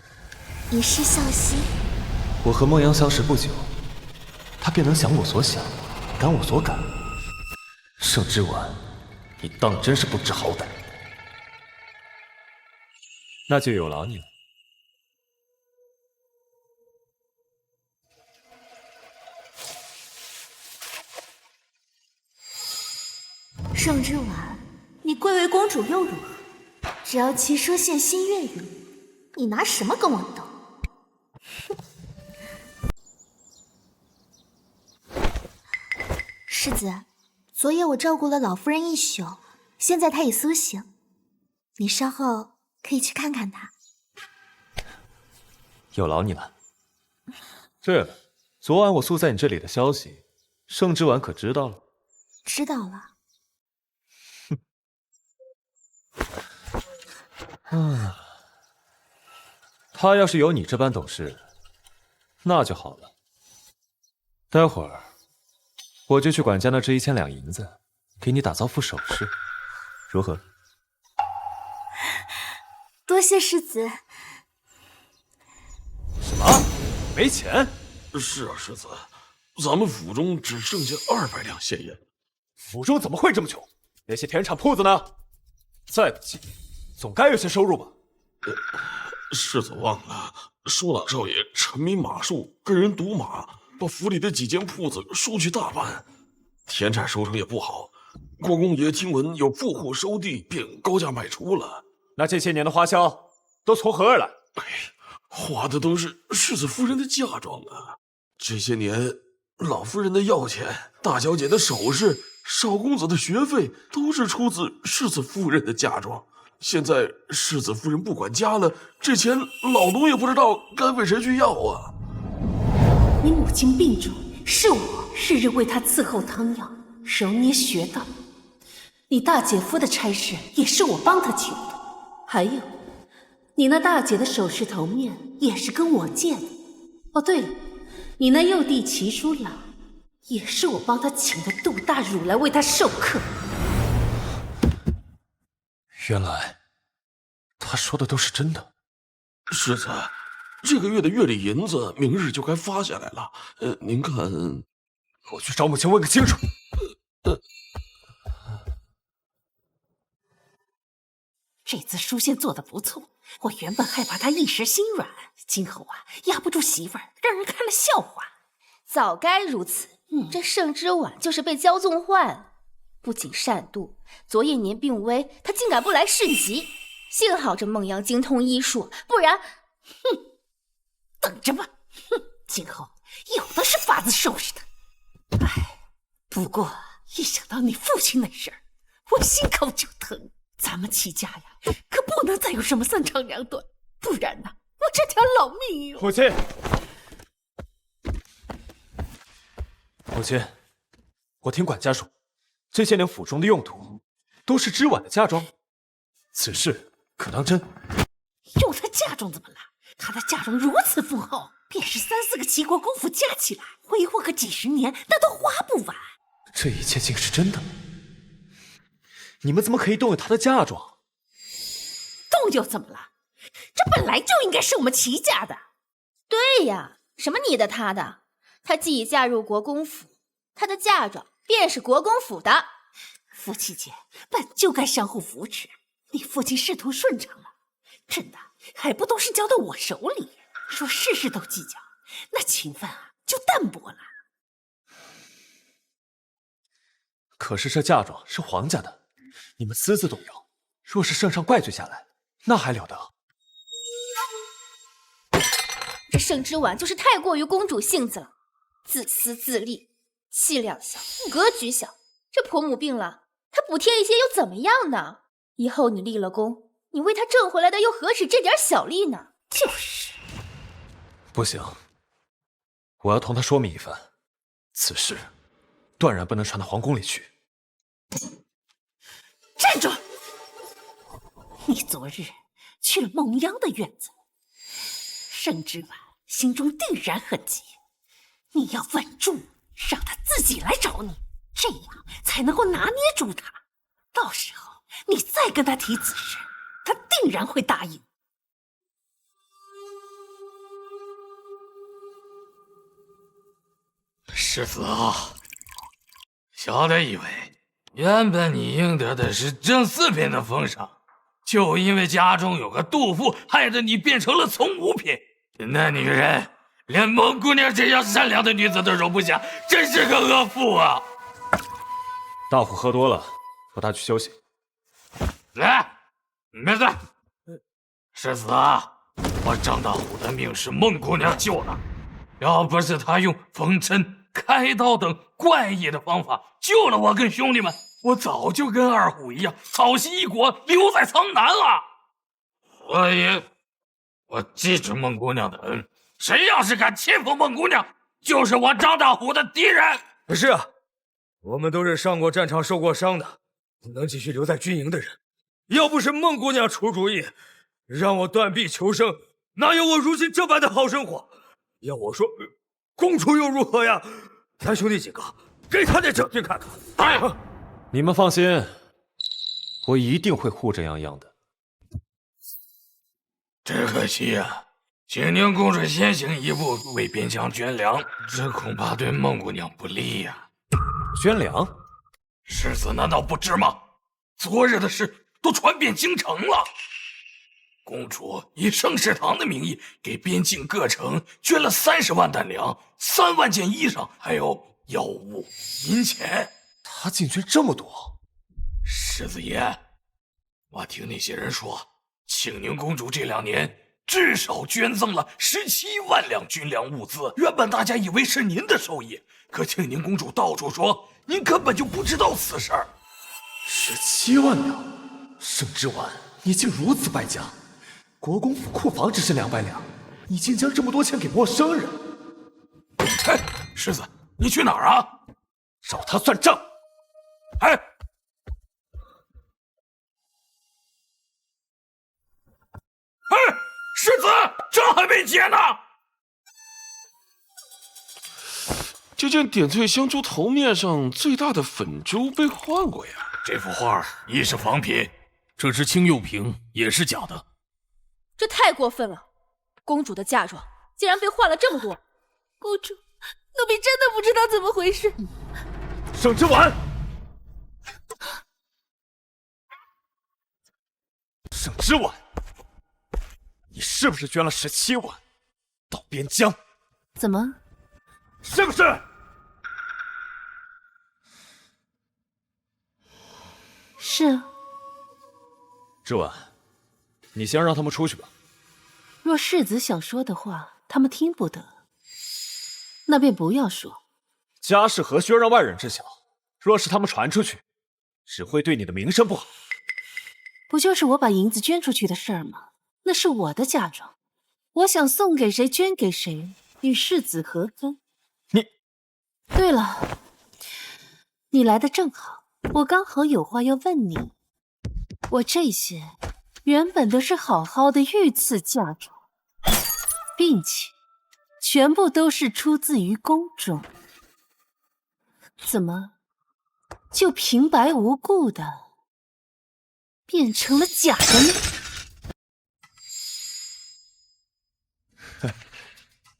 以示孝心。我和孟阳相识不久，他便能想我所想，感我所感。盛之婉，你当真是不知好歹。那就有劳你了。盛之婉，你贵为公主又如何？只要骑奢县新月云，你拿什么跟我斗？世子，昨夜我照顾了老夫人一宿，现在她已苏醒，你稍后可以去看看她。有劳你了。对了，昨晚我宿在你这里的消息，盛之婉可知道了？知道了。他要是有你这般懂事，那就好了。待会儿我就去管家那支1000两银子，给你打造副首饰，如何？多谢世子。什么？没钱？是啊，世子，咱们府中只剩下200两现银。府中怎么会这么穷？那些田产铺子呢？再不济，总该有些收入吧？世子忘了，舒朗少爷沉迷马术，跟人赌马，把府里的几间铺子输去大半，田产收成也不好。国公爷听闻有富户收地，便高价卖出了。那这些年的花销都从何而来？花的都是世子夫人的嫁妆啊！这些年，老夫人的药钱、大小姐的首饰、少公子的学费，都是出自世子夫人的嫁妆。现在世子夫人不管家了，这钱老奴也不知道该为谁去要啊！你母亲病重，是我日日为她伺候汤药，揉捏学道。你大姐夫的差事也是我帮他求的，还有，你那大姐的首饰头面也是跟我借的。哦，对了，你那幼弟齐书郎也是我帮他请的杜大儒来为他授课。原来他说的都是真的。世子，这个月的月例银子明日就该发下来了。您看，我去找母亲问个清楚。这次书仙做得不错，我原本害怕他一时心软，今后压不住媳妇儿，让人看了笑话。早该如此。这盛之婉就是被骄纵坏，不仅善妒，昨夜您病危，他竟敢不来市集。幸好这孟阳精通医术，不然，等着吧，今后有的是法子收拾他。不过一想到你父亲那事儿，我心口就疼。咱们齐家呀，可不能再有什么3长2短，不然呢，我这条老命哟！母亲，母亲，我听管家说，这些年府中的用途都是之婉的嫁妆，此事可当真？用他嫁妆怎么了？他的嫁妆如此丰厚，便是3、4个齐国公府加起来，挥霍个几10年，那都花不完。这一切竟是真的？你们怎么可以动用他的嫁妆？动又怎么了？这本来就应该是我们齐家的。对呀，什么你的他的？他既已嫁入国公府，他的嫁妆便是国公府的。夫妻间本就该相互扶持，你父亲仕途顺畅了，真的还不都是交到我手里？说事事都计较，那情分就淡薄了。可是这嫁妆是皇家的，你们私自动用，若是圣上怪罪下来，那还了得？这盛之婉就是太过于公主性子了，自私自利，气量小，格局小。这婆母病了，她补贴一些又怎么样呢？以后你立了功，你为她挣回来的又何止这点小利呢？就是。不行，我要同他说明一番，此事断然不能传到皇宫里去。站住！你昨日去了孟央的院子，盛之婉心中定然很急，你要稳住，让他自己来找你，这样才能够拿捏住他。到时候你再跟他提此事，他定然会答应。世子啊，小的以为原本你应得的是正四品的封赏，就因为家中有个杜甫，害得你变成了从五品。那女人连蒙姑娘这样善良的女子都容不下，真是个恶妇啊！大虎喝多了，扶他去休息。来，妹子，世子啊，我张大虎的命是孟姑娘救的，要不是她用缝针、开刀等怪异的方法救了我跟兄弟们，我早就跟二虎一样草席一国，留在苍南了。所以，我记着孟姑娘的恩，谁要是敢欺负孟姑娘，就是我张大虎的敌人。是啊，我们都是上过战场、受过伤的，不能继续留在军营的人。要不是孟姑娘出主意，让我断臂求生，哪有我如今这般的好生活？要我说，公主又如何呀？咱兄弟几个，给他点教训看看。哎，你们放心，我一定会护着泱泱的。只可惜呀，景宁公主先行一步为边疆捐粮，这恐怕对孟姑娘不利呀。捐粮？世子难道不知吗？昨日的事都传遍京城了。公主以盛世堂的名义给边境各城捐了30万担粮、3万件衣裳，还有药物、银钱。她竟捐这么多！世子爷，我听那些人说，庆宁公主这2年至少捐赠了17万两军粮物资。原本大家以为是您的授意，可庆宁公主到处说您根本就不知道此事。17万两，盛之婉，你竟如此败家！国公府库房只是200两，你竟将这么多钱给陌生人！哎，世子，你去哪儿啊？找他算账！哎，世子，账还没结呢。这件点翠香珠头面上最大的粉珠被换过呀！这幅画一是仿品，这只青釉瓶也是假的。这太过分了！公主的嫁妆竟然被换了这么多。公主，奴婢真的不知道怎么回事。盛之婉，盛之婉，你是不是捐了17万到边疆？怎么？是不是？是啊。之婉，你先让他们出去吧。若世子想说的话，他们听不得，那便不要说。家事何须让外人知晓？若是他们传出去，只会对你的名声不好。不就是我把银子捐出去的事儿吗？那是我的嫁妆，我想送给谁捐给谁，与世子何干？你……对了，你来的正好，我刚好有话要问你。我这些原本都是好好的御赐嫁妆，并且全部都是出自于宫中，怎么就平白无故的变成了假的呢？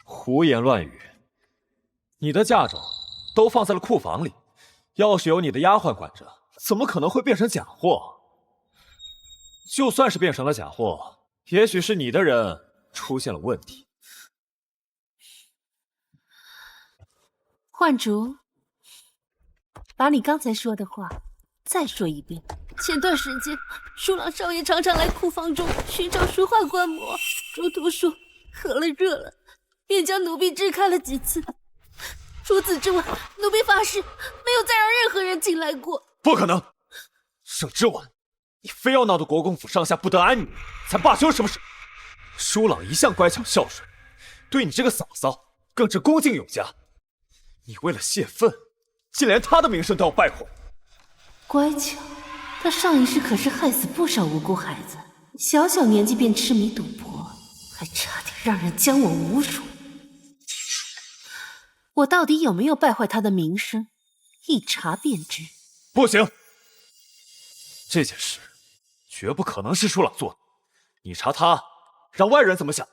胡言乱语！你的嫁妆都放在了库房里，要是有你的丫鬟管着，怎么可能会变成假货？就算是变成了假货，也许是你的人出现了问题。幻竹，把你刚才说的话再说一遍。前段时间，舒朗少爷常常来库房中寻找书画观摩，中途说喝了热了，便将奴婢支开了几次。除此之外，奴婢发誓没有再让任何人进来过。不可能！盛之婉，你非要闹得国公府上下不得安宁，才罢休什么事？舒朗一向乖巧孝顺，对你这个嫂嫂更是恭敬有加。你为了泄愤，竟连他的名声都要败坏。乖巧，他上一世可是害死不少无辜孩子，小小年纪便痴迷赌博，还差点让人将我侮辱。我到底有没有败坏他的名声，一查便知。不行，这件事绝不可能是舒朗做的。你查他，让外人怎么想？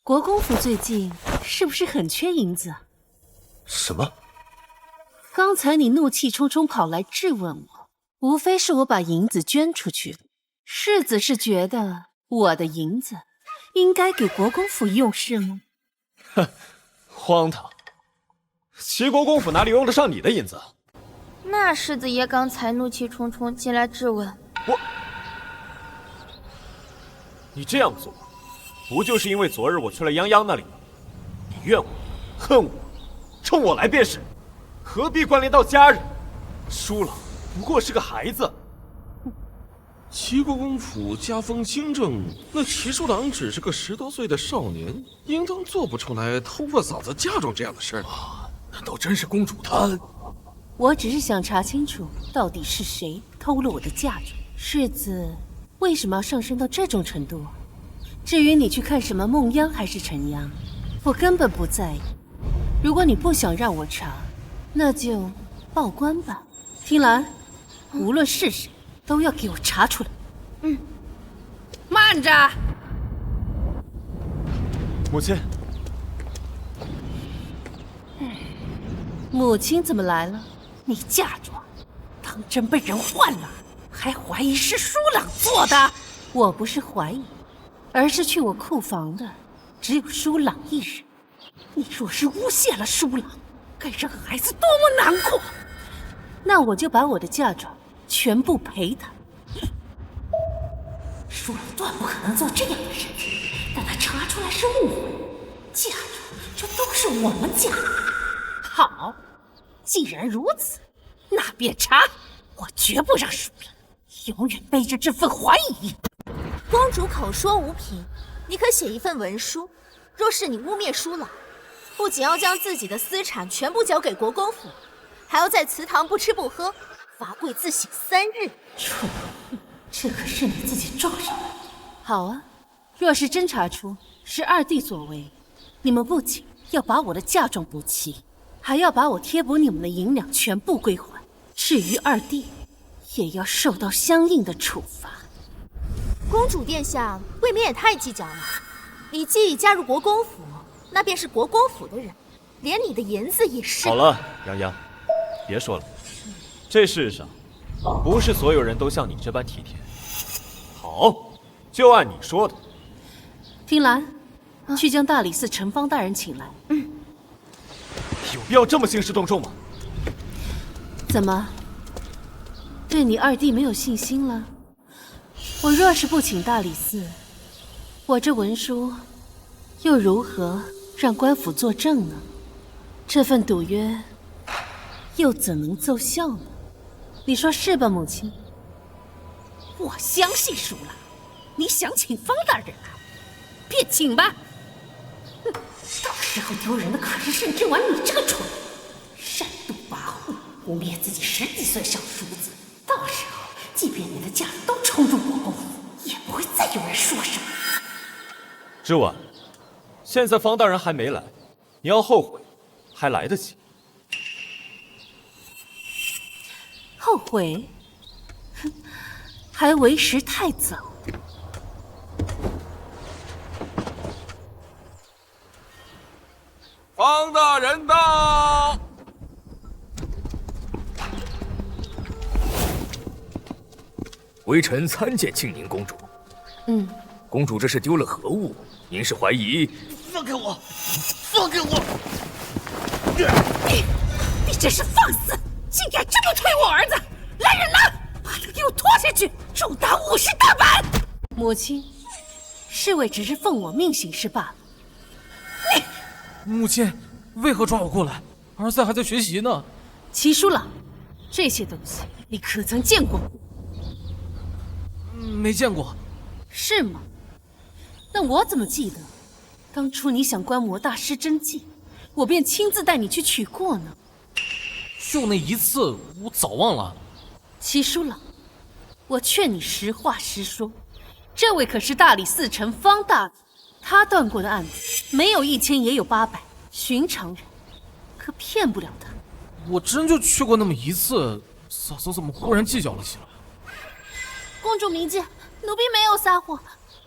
国公府最近是不是很缺银子啊？什么？刚才你怒气冲冲跑来质问我，无非是我把银子捐出去了。世子是觉得我的银子应该给国公府用是吗？哼，荒唐！齐国公府哪里用得上你的银子？那世子爷刚才怒气冲冲进来质问你这样做，不就是因为昨日我去了泱泱那里吗？你怨我，恨我，冲我来便是，何必关联到家人？舒朗不过是个孩子。齐国公府家风清正，那齐书郎只是个10多岁的少年，应当做不出来偷我嫂子嫁妆这样的事儿。难道真是公主她？我只是想查清楚，到底是谁偷了我的嫁妆。世子为什么要上升到这种程度？至于你去看什么梦央还是陈央，我根本不在意。如果你不想让我查，那就报官吧。听兰，无论是谁，都要给我查出来。慢着！母亲，母亲怎么来了？你嫁妆当真被人换了，还怀疑是舒朗做的？我不是怀疑，而是去我库房的只有舒朗一人。你若是诬陷了舒朗，该让孩子多么难过！那我就把我的嫁妆全部赔他。舒朗断不可能做这样的事情，但他查出来是误会，嫁妆这都是我们家的。好，既然如此，那便查，我绝不让舒朗永远背着这份怀疑。公主口说无凭，你可写一份文书。若是你污蔑舒朗，不仅要将自己的私产全部交给国公府，还要在祠堂不吃不喝，罚跪自省3日。蠢，这可是你自己撞上来的。好啊，若是真查出是二弟所为，你们不仅要把我的嫁妆补齐，还要把我贴补你们的银两全部归还。至于二弟，也要受到相应的处罚。公主殿下未免也太计较了。你既已嫁入国公府，那便是国公府的人，连你的银子也是。好了，泱泱，别说了。这世上不是所有人都像你这般体贴。好，就按你说的。听兰，去将大理寺陈方大人请来。有必要这么兴师动众吗？怎么，对你二弟没有信心了？我若是不请大理寺，我这文书又如何让官府作证呢？这份赌约又怎能奏效呢？你说是吧，母亲？我相信舒朗，你想请方大人来，便请吧。到时候丢人的可是盛之婉你这个蠢人，擅独跋扈，污蔑自己10几岁小叔子。到时候，即便你的家人都冲入国公府，也不会再有人说什么。之婉，现在方大人还没来，你要后悔，还来得及。后悔？哼，还为时太早。方大人到。微臣参见庆宁公主。公主这是丢了何物？您是怀疑？放开我！放开我！你真是放肆！竟敢这么推我儿子！来人呐，把他给我拖下去，重打50大板！母亲，侍卫只是奉我命行事罢了。母亲，为何抓我过来？儿子还在学习呢。齐书朗，这些东西你可曾见过？没见过。是吗？那我怎么记得，当初你想观摩大师真迹，我便亲自带你去取过呢？就那一次，我早忘了。齐书朗，我劝你实话实说，这位可是大理寺丞方大人，他断过的案子没有1000也有800，寻常人可骗不了他。我真就去过那么一次，嫂嫂怎么忽然计较了起来？公主铭记，奴婢没有撒谎，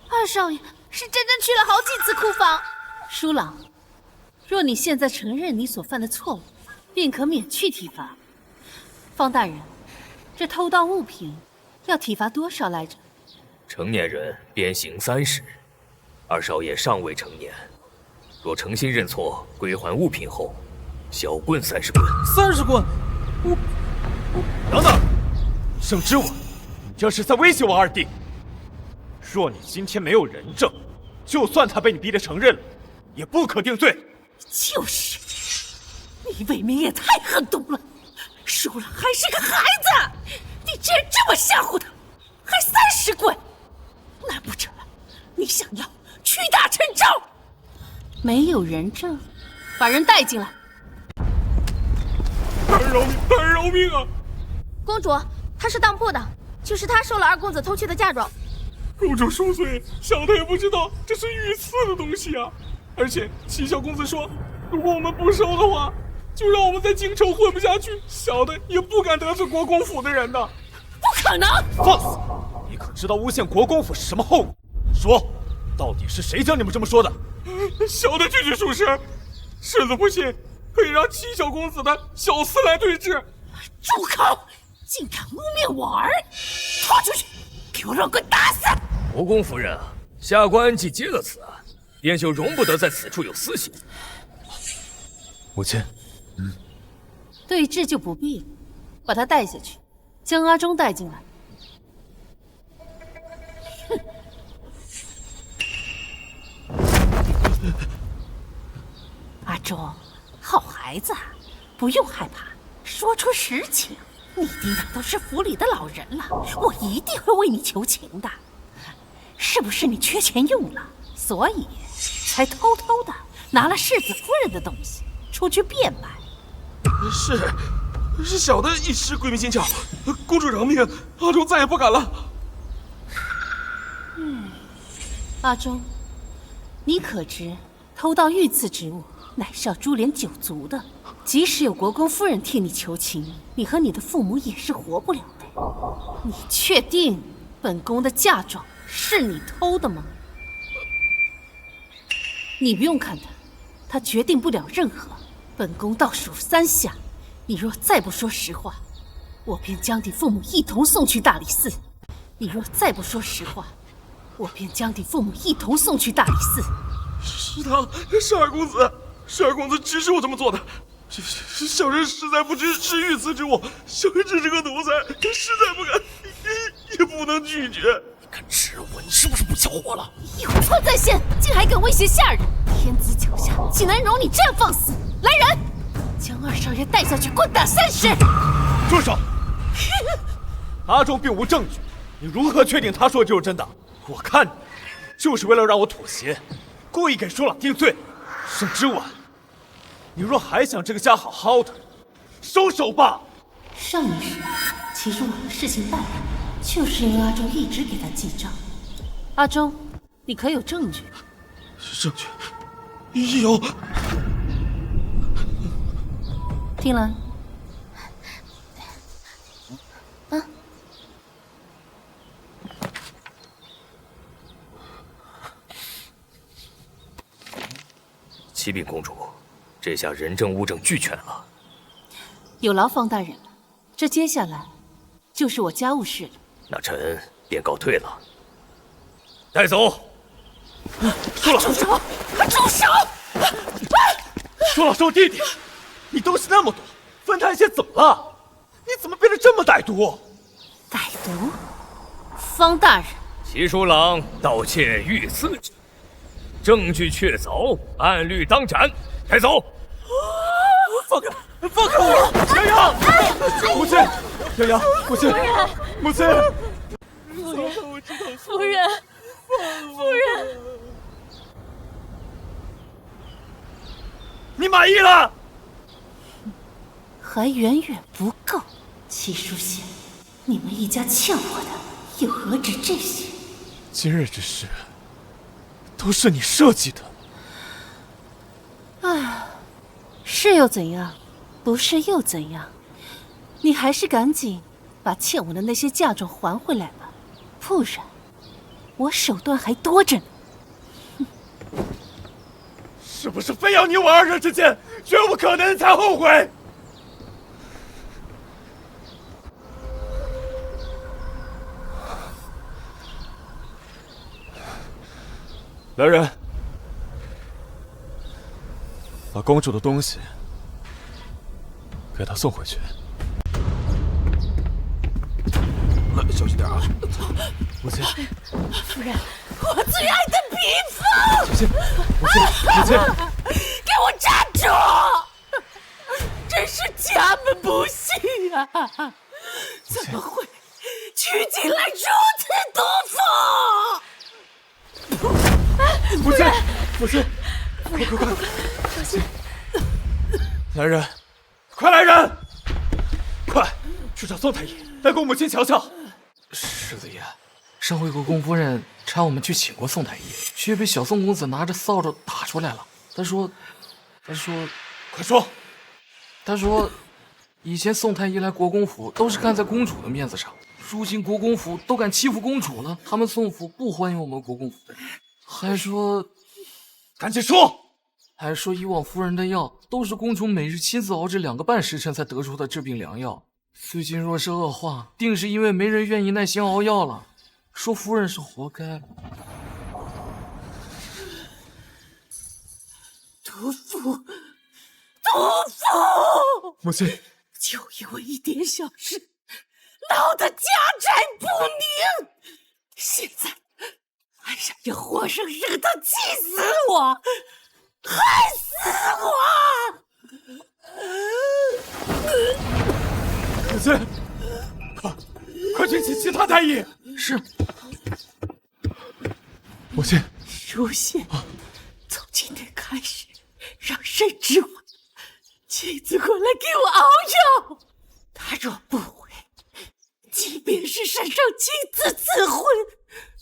二少爷是真正去了好几次库房。舒朗，若你现在承认你所犯的错误，便可免去体罚。方大人，这偷盗物品要体罚多少来着？成年人鞭刑30，二少爷尚未成年，若诚心认错，归还物品后，小棍30棍。30棍？等等，盛之晚，你这是在威胁我二弟。若你今天没有人证，就算他被你逼得承认了，也不可定罪。就是，你未免也太狠毒了。舒朗还是个孩子，你竟然这么吓唬他，还30棍！难不成你想要屈打成招？没有人证，把人带进来。大人饶命！大人饶命啊！公主，他是当铺的，就是他收了二公子偷去的嫁妆。公主恕罪，小的也不知道这是御赐的东西啊！而且齐小公子说，如果我们不收的话，就让我们在京城混不下去。小的也不敢得罪国公府的人的。不可能！放肆！你可知道诬陷国公府是什么后果？说，到底是谁教你们这么说的？小的句句属实，世子不信，可以让齐小公子的小厮来对质。住口！竟敢污蔑我儿！拖出去，给我让棍打死！国公夫人啊，下官既接了此案，便就容不得在此处有私刑。母亲，对质就不必了，把他带下去，将阿忠带进来。阿忠，好孩子，不用害怕，说出实情。你爹娘都是府里的老人了，我一定会为你求情的。是不是你缺钱用了，所以才偷偷的拿了世子夫人的东西出去变卖？是小的一时鬼迷心窍，公主饶命，阿忠再也不敢了。阿忠，你可知偷盗御赐之物乃是要株连9族的？即使有国公夫人替你求情，你和你的父母也是活不了的。你确定本宫的嫁妆是你偷的吗？你不用看他，他决定不了任何。本宫倒数3下，你若再不说实话，我便将你父母一同送去大理寺。你若再不说实话，我便将你父母一同送去大理寺。是他，是二公子，是二公子指使我这么做的。小人实在不知是御赐之物，小人只是个奴才，实在不敢，也不能拒绝。你敢指我，你是不是不消火了？有错在先，竟还敢威胁下人！天子脚下，岂能容你这样放肆？来人，将二少爷带下去，棍打30！住手！阿忠并无证据，你如何确定他说的就是真的？我看你就是为了让我妥协，故意给舒朗定罪。盛之晚，你若还想这个家好好的，收手吧。上一世，其实我的事情败了，就是因为阿忠一直给他记账。阿忠，你可有证据？证据有。听兰，启禀公主，这下人证物证俱全了。有劳方大人了。这接下来就是我家务事了。那臣便告退了。带走。舒朗，住手！住手！舒朗是我弟弟，你东西那么多，分他一些怎么了？你怎么变得这么歹毒？歹毒？方大人，齐书郎盗窃御赐之，证据确凿，按律当斩。带走。放开！放开我！洋洋，母亲，洋洋，母亲，母亲。夫人，夫人，你满意了？还远远不够。齐书贤，你们一家欠我的又何止这些？今日之事，都是你设计的。唉，是又怎样？不是又怎样？你还是赶紧把欠我的那些嫁妆还回来吧，不然我手段还多着呢。是不是非要你我二人之间绝无可能才后悔？来人，把公主的东西给她送回去。来，小心点啊！母亲，夫人，我最爱的嫔妇！母亲，母亲，母亲，给我站住！真是家门不幸啊！怎么会娶进来如此毒妇？母亲，母亲，快！小心！来人，快来人！快去找宋太医，来给我母亲瞧瞧。世子爷，上回国公夫人搀我们去请过宋太医，却被小宋公子拿着扫帚打出来了。他说，快说！他说，以前宋太医来国公府都是看在公主的面子上，如今国公府都敢欺负公主了，他们宋府不欢迎我们国公府的人，还说，赶紧说！还说以往夫人的药都是公主每日亲自熬制2个半时辰才得出的治病良药，最近若是恶化，定是因为没人愿意耐心熬药了。说夫人是活该。毒妇！母亲，就因为一点小事，闹得家宅不宁，现在还想要活生生的气死我，害死我！母亲，快去请其他太医。是。母亲，书宪，从今天开始，让申之婉亲自过来给我熬药。他若不回，即便是圣上亲自赐婚，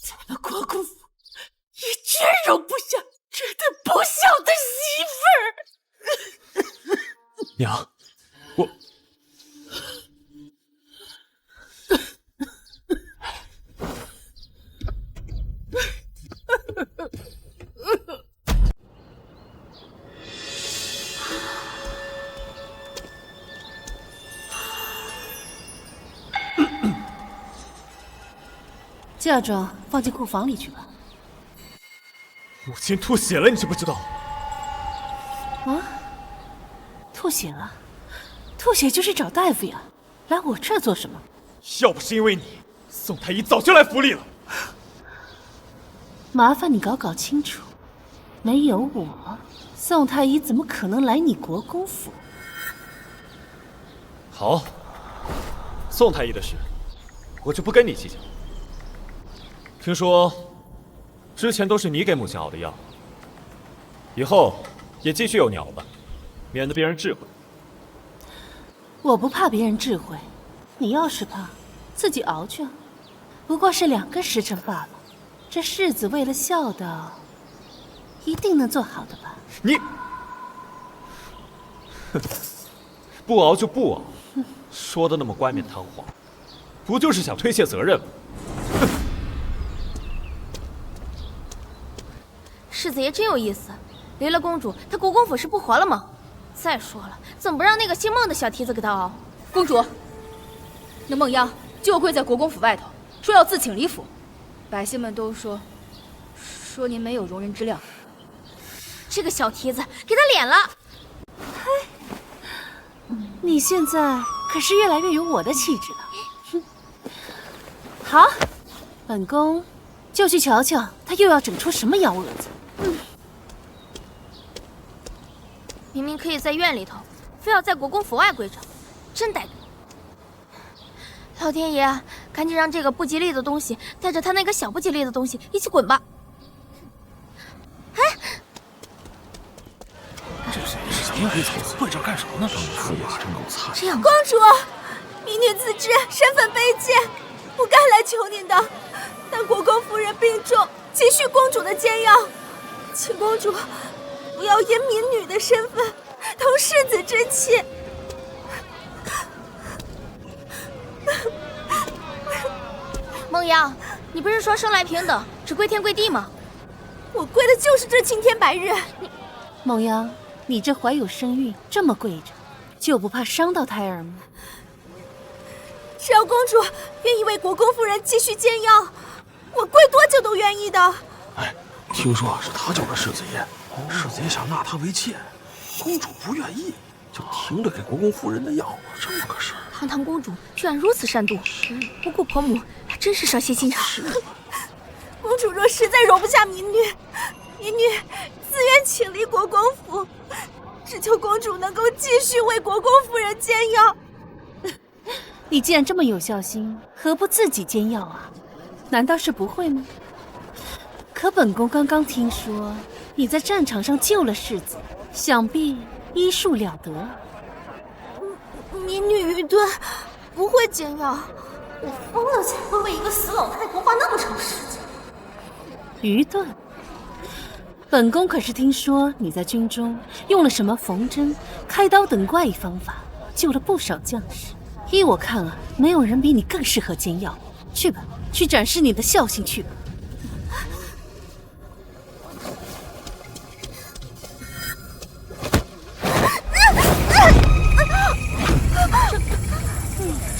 咱们国公府也绝容不下这等不孝的媳妇儿。娘，我。嫁妆放进库房里去吧。母亲吐血了，你知不知道？啊？吐血了？吐血就去找大夫呀，来我这儿做什么？要不是因为你，宋太医早就来府里了。麻烦你搞清楚，没有我，宋太医怎么可能来你国公府？好，宋太医的事，我就不跟你计较。听说，之前都是你给母亲熬的药，以后也继续由你熬吧，免得别人智慧。我不怕别人智慧，你要是怕，自己熬去啊。不过是2个时辰罢了，这世子为了孝道，一定能做好的吧？你，不熬就不熬，说的那么冠冕堂皇，不就是想推卸责任吗？世子爷真有意思，离了公主，他国公府是不活了吗？再说了，怎么不让那个姓孟的小蹄子给他熬？公主，那孟央就跪在国公府外头，说要自请离府。百姓们都说您没有容人之量。这个小蹄子给他脸了！嘿，你现在可是越来越有我的气质了。哼，好，本宫就去瞧瞧他又要整出什么幺蛾子。明明可以在院里头，非要在国公府外跪着，真歹毒！老天爷，赶紧让这个不吉利的东西带着他那个小不吉利的东西一起滚吧！哎，这谁是小鬼子？跪这干什么呢？驸马真够惨！这样，公主，民女自知身份卑贱，不该来求您的。但国公夫人病重，急需公主的煎药，请公主不要因民女的身份同世子之妻。梦瑶，你不是说生来平等，只跪天跪地吗？我跪的就是这青天白日。梦瑶，你这怀有身孕，这么跪着，就不怕伤到胎儿吗？只要公主愿意为国公夫人继续煎药，我跪多久都愿意的。哎，听说是他救了世子爷，世子爷想纳他为妾，公主不愿意，就停了给国公夫人的药，这么个事儿。堂堂公主居然如此善妒，不顾婆母，还真是蛇蝎心肠。公主若实在容不下民女自愿请离国公府，只求公主能够继续为国公夫人煎药。你既然这么有孝心，何不自己煎药啊？难道是不会吗？可本宫刚刚听说你在战场上救了世子，想必医术了得。民女愚钝，不会煎药。我疯了才会为一个死老太婆花那么长时间。愚钝？本宫可是听说你在军中用了什么缝针、开刀等怪异方法，救了不少将士。依我看啊，没有人比你更适合煎药。去吧，去展示你的孝心去吧。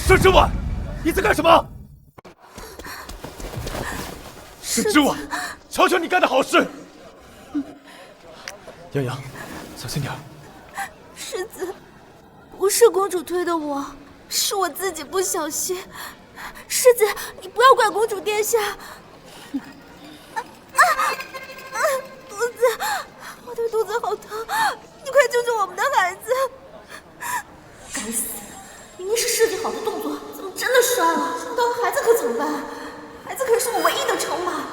沈之婉，你在干什么？沈之婉，瞧瞧你干的好事！洋洋，小心点儿。世子，不是公主推的我，是我自己不小心。世子，你不要怪公主殿下。肚子，我的肚子好疼，你快救救我们的孩子！该死，明明是设计好的动作，怎么真的摔了？摔到了孩子可怎么办？孩子可是我唯一的筹码。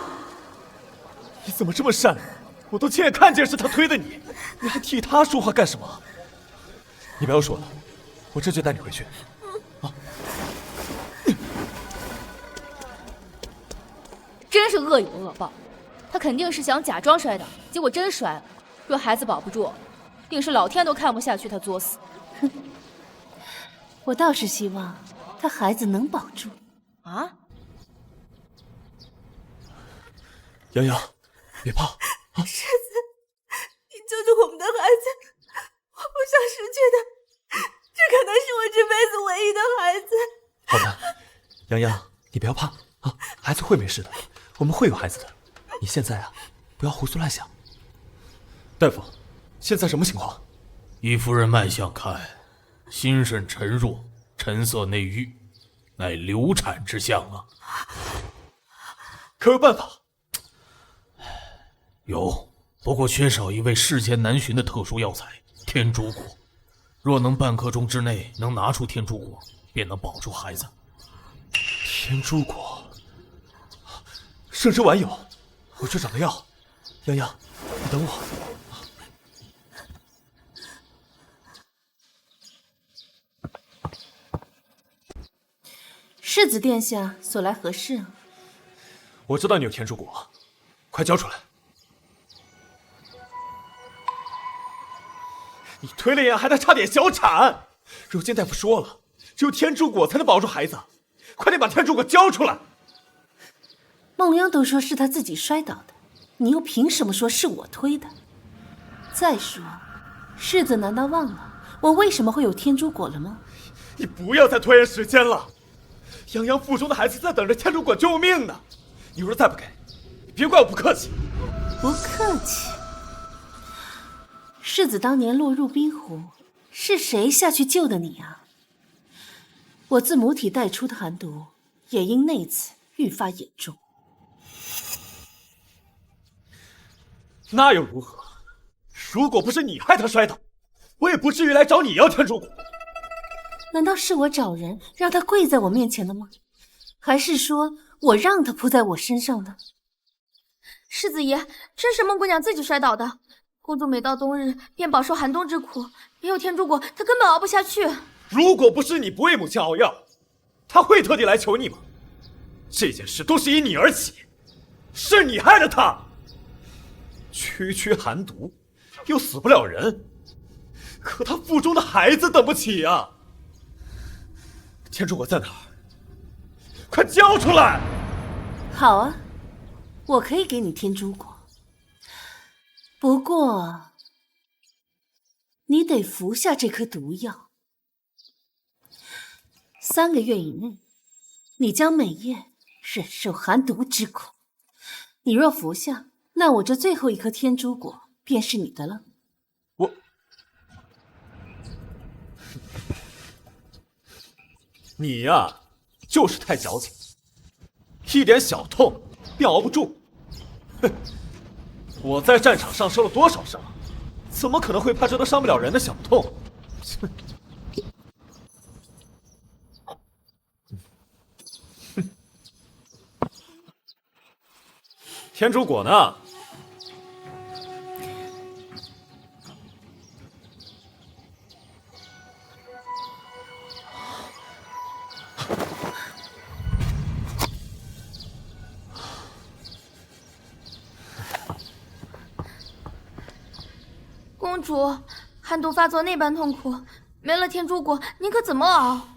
你怎么这么善良？我都亲眼看见是他推的你，你还替他说话干什么？你不要说了，我这就带你回去。真是恶有恶报，他肯定是想假装摔倒，结果真摔了。若孩子保不住，定是老天都看不下去他作死。我倒是希望他孩子能保住。啊！洋洋，别怕。世子，你救救我们的孩子，我不想失去他，这可能是我这辈子唯一的孩子。好的，洋洋，你不要怕啊，孩子会没事的，我们会有孩子的。你现在啊，不要胡思乱想。大夫，现在什么情况？依夫人脉象看，心肾沉弱，沉色内郁，乃流产之象啊。可有办法？有，不过缺少一味世间难寻的特殊药材——天竺果。若能半刻钟之内能拿出天竺果，便能保住孩子。天竺果，圣之丸有，我去找他要。洋洋，你等我。世子殿下所来何事啊？我知道你有天竺果，快交出来。你推了眼，还得差点小产。如今大夫说了，只有天竺果才能保住孩子，快点把天竺果交出来。梦央都说是他自己摔倒的，你又凭什么说是我推的？再说，世子难道忘了我为什么会有天竺果了吗？你不要再拖延时间了，洋洋腹中的孩子在等着天竺果救命呢。你若再不给，别怪我不客气。不客气。世子当年落入冰湖，是谁下去救的你啊？我自母体带出的寒毒，也因那次愈发严重。那又如何？如果不是你害他摔倒，我也不至于来找你要天竺果。难道是我找人让他跪在我面前的吗？还是说我让他扑在我身上的？世子爷，真是孟姑娘自己摔倒的。公主每到冬日便饱受寒冬之苦，没有天竺果，她根本熬不下去。如果不是你不为母亲熬药，她会特地来求你吗？这件事都是因你而起，是你害了她。区区寒毒，又死不了人，可他腹中的孩子等不起呀！天竺国在哪儿？快交出来！好啊，我可以给你天竺国，不过你得服下这颗毒药。3个月以内，你将每夜忍受寒毒之苦。你若服下，那我这最后一颗天竺果便是你的了。你呀，就是太矫情，一点小痛便熬不住。哼，我在战场上受了多少伤，怎么可能会怕这都伤不了人的小痛？天竺果呢？公主，寒毒发作那般痛苦，没了天竺果，您可怎么熬？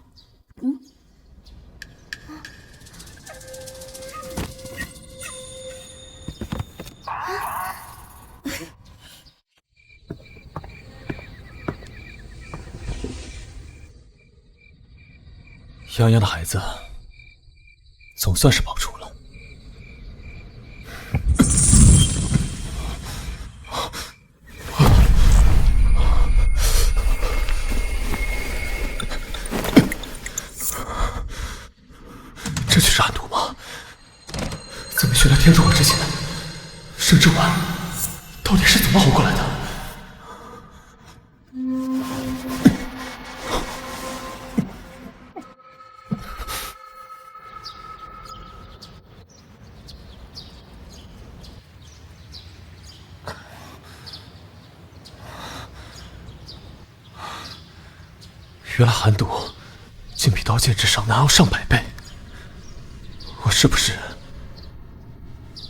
泱泱的孩子总算是保住了。这就是寒毒吗？在没学到天竺果之前，盛之丸到底是怎么熬过来的？原来寒毒竟比刀剑之伤难熬上百倍，我是不是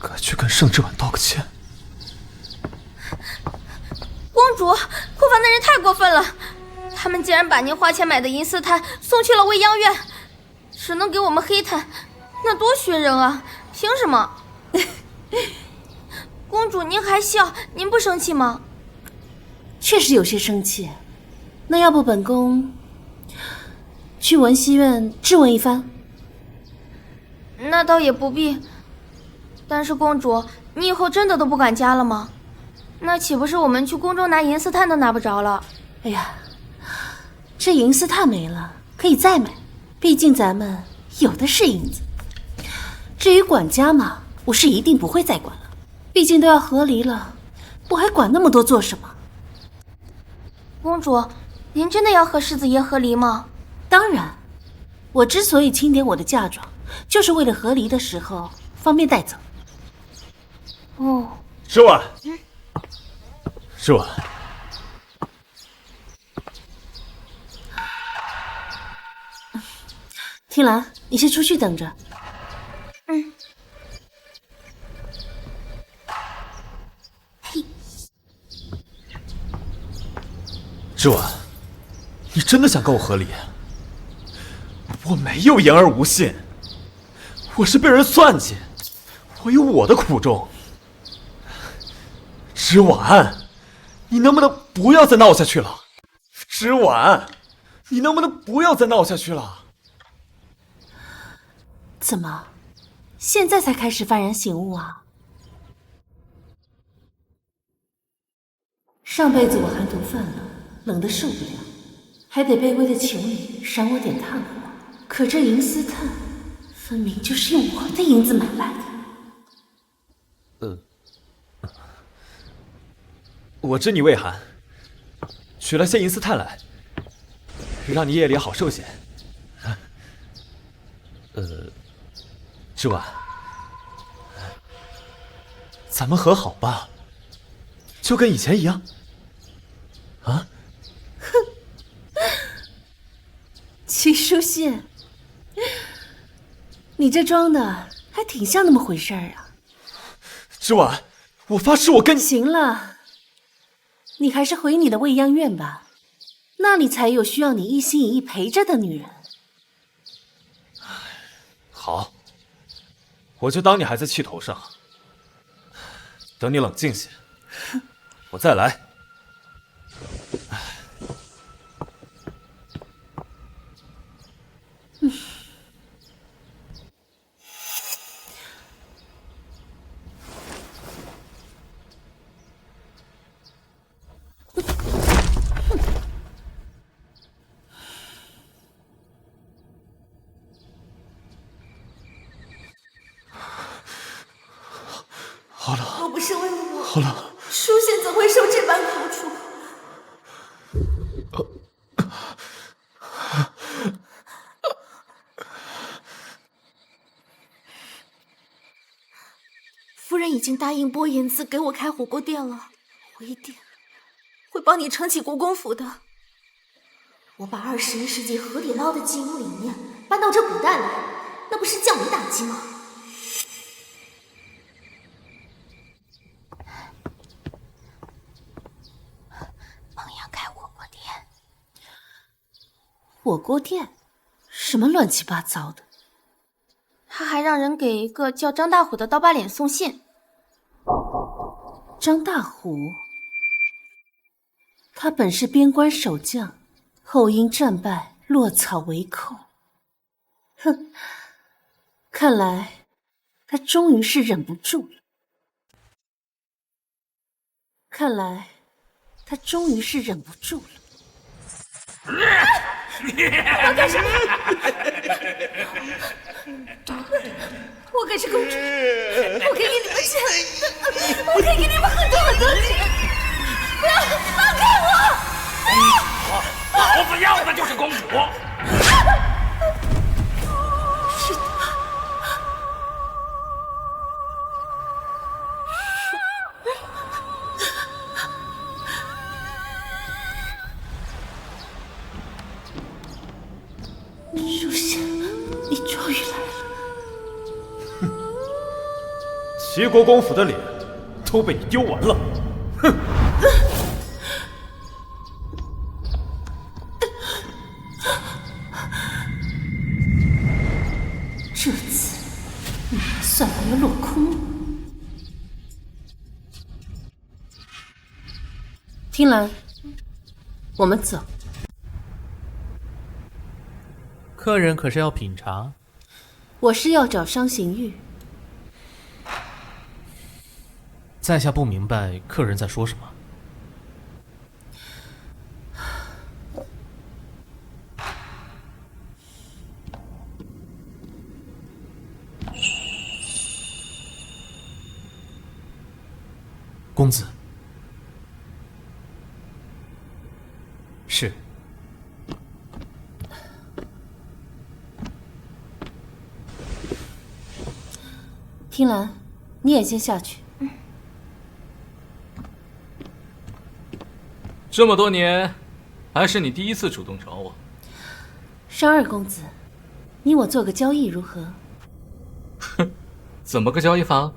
该去跟盛之婉道个歉？公主，库房的人太过分了，他们竟然把您花钱买的银丝炭送去了未央院，只能给我们黑炭，那多熏人啊！凭什么？公主，您还笑，您不生气吗？确实有些生气，那要不本宫去文熙院质问一番？那倒也不必。但是公主，你以后真的都不管家了吗？那岂不是我们去宫中拿银丝炭都拿不着了？哎呀，这银丝炭没了可以再买，毕竟咱们有的是银子。至于管家嘛，我是一定不会再管了，毕竟都要和离了，我还管那么多做什么？公主，您真的要和世子爷和离吗？当然，我之所以清点我的嫁妆，就是为了和离的时候方便带走。哦，之婉，之婉，听兰，你先出去等着。嗯。嘿，之婉，你真的想跟我和离？我没有言而无信，我是被人算计，我有我的苦衷。之婉，你能不能不要再闹下去了？之婉，你能不能不要再闹下去了？怎么，现在才开始幡然醒悟啊？上辈子我寒毒犯了，冷得受不了，还得卑微的求你赏我点炭火。可这银丝炭，分明就是用我的银子买来的。我知你畏寒，取了些银丝炭来，让你夜里好受些。之婉，咱们和好吧，就跟以前一样。啊？哼，齐书信，你这装的还挺像那么回事儿啊。之婉，我发誓我跟你……行了，你还是回你的未央院吧。那里才有需要你一心一意陪着的女人。好，我就当你还在气头上，等你冷静些，我再来。好了，若不是为了我，好了，舒宪怎会受这般苦楚？夫人已经答应波言子给我开火锅店了，我一定会帮你撑起国公府的。我把21世纪河底捞的经营理念搬到这古代来，那不是降维打击吗？火锅店？什么乱七八糟的？他还让人给一个叫张大虎的刀疤脸送信。张大虎，他本是边关守将，后因战败落草为寇。哼，看来他终于是忍不住了。看来他终于是忍不住了。我干什么？我可是公主，我可以给你们钱，我可以给你们很多很多钱。不要，放开我！老子要的就是公主。是的。舒宪，你终于来了。齐国公府的脸都被你丢完了，哼！这次你算没有落空了。听兰，我们走。客人可是要品茶？我是要找伤刑狱。在下不明白客人在说什么。公子。是。听兰，你也先下去。这么多年，还是你第一次主动找我。商二公子，你我做个交易如何？哼，怎么个交易法？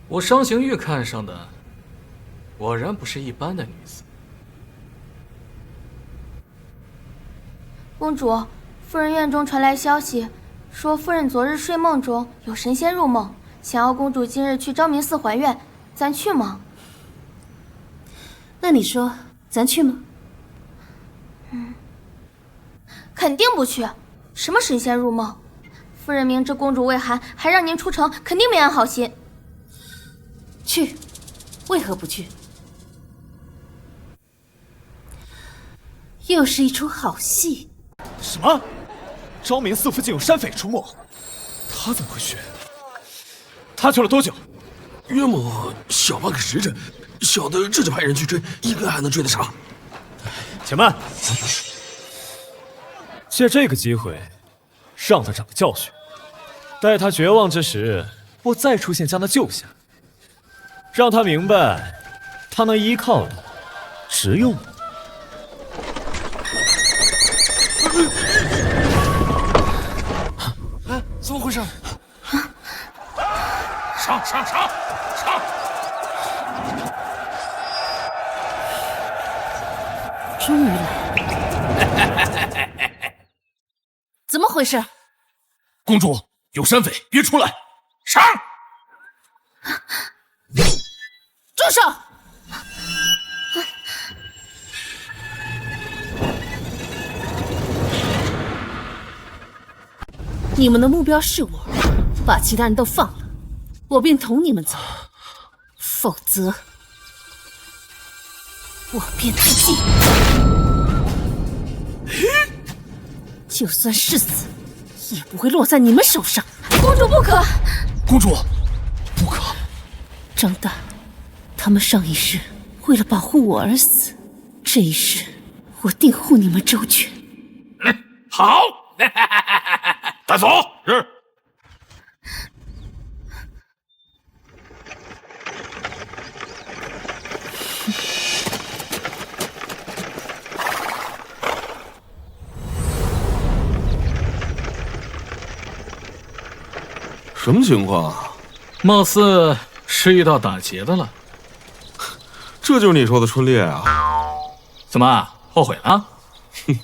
我伤刑狱看上的，果然不是一般的女子。公主，夫人院中传来消息，说夫人昨日睡梦中有神仙入梦，想要公主今日去昭明寺还愿，咱去吗？那你说，咱去吗？肯定不去。什么神仙入梦？夫人明知公主未寒，还让您出城，肯定没安好心。去，为何不去？又是一出好戏。什么？昭明寺附近有山匪出没，他怎么会去？他去了多久？约莫小半个时辰，小的这就派人去追，应该还能追得上。且慢，借这个机会，让他长个教训。待他绝望之时，我再出现将他救下，让他明白，他能依靠的只有我。哎，怎么回事？上！终于来了，怎么回事？公主，有山匪，别出来！上！住手！你们的目标是我，把其他人都放了，我便同你们走，否则我便自尽。就算是死，也不会落在你们手上。公主不可！公主，不可！张大，他们上一世为了保护我而死，这一世我定护你们周全。好，带走。是。什么情况啊？貌似是遇到打劫的了。这就是你说的春烈啊？怎么后悔了？哼，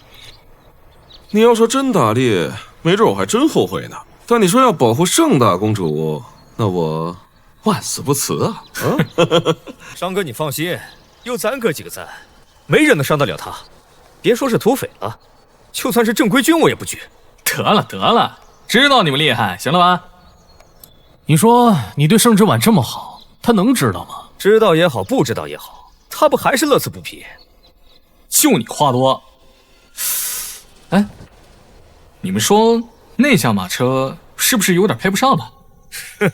你要说真打猎，没准我还真后悔呢。但你说要保护盛大公主，那我万死不辞啊！商哥，你放心，有咱哥几个在，没人能伤得了他。别说是土匪了，就算是正规军我也不惧。得了，知道你们厉害，行了吧？你说你对盛之婉这么好，他能知道吗？知道也好，不知道也好，他不还是乐此不疲？就你话多。哎，你们说那辆马车是不是有点配不上了？哼，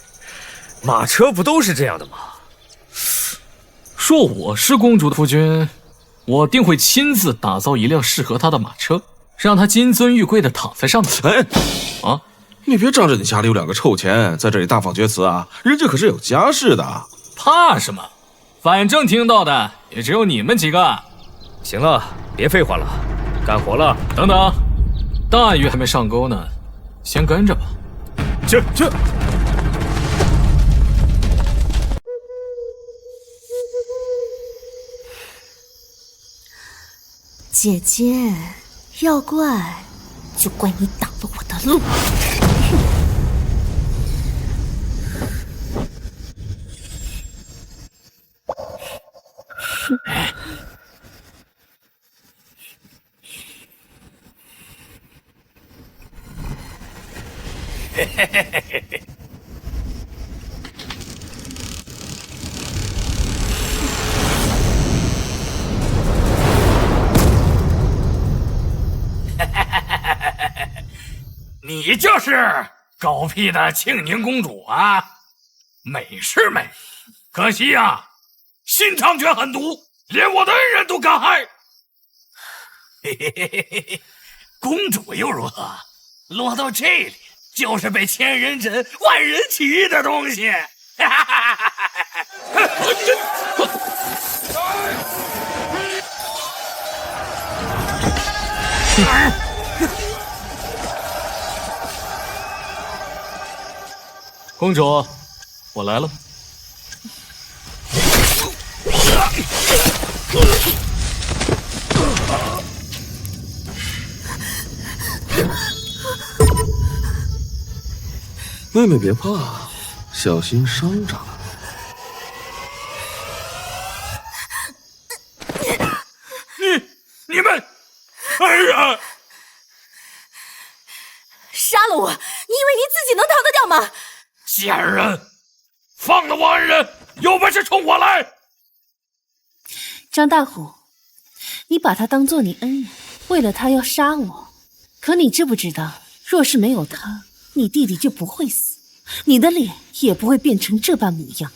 马车不都是这样的吗？若我是公主的夫君，我定会亲自打造一辆适合她的马车，让她金尊玉贵的躺在上面。哎，啊！你别仗着你家里有2个臭钱，在这里大放厥词啊！人家可是有家室的。怕什么？反正听到的也只有你们几个。行了，别废话了，干活了。等等，大鱼还没上钩呢，先跟着吧。去。姐姐，要怪就怪你挡了我的路。你就是狗屁的庆宁公主啊！美是美，可惜呀，心肠却狠毒，连我的恩人都敢害。嘿嘿嘿嘿嘿，公主又如何？落到这里就是被千人枕万人骑的东西。哈哈哈哈哈！公主，我来了。妹妹别怕，小心伤着。你们，哎呀！杀了我！你以为你自己能逃得掉吗？贱人，放了我恩人，有本事冲我来！张大虎，你把他当做你恩人，为了他要杀我。可你知不知道，若是没有他，你弟弟就不会死，你的脸也不会变成这般模样。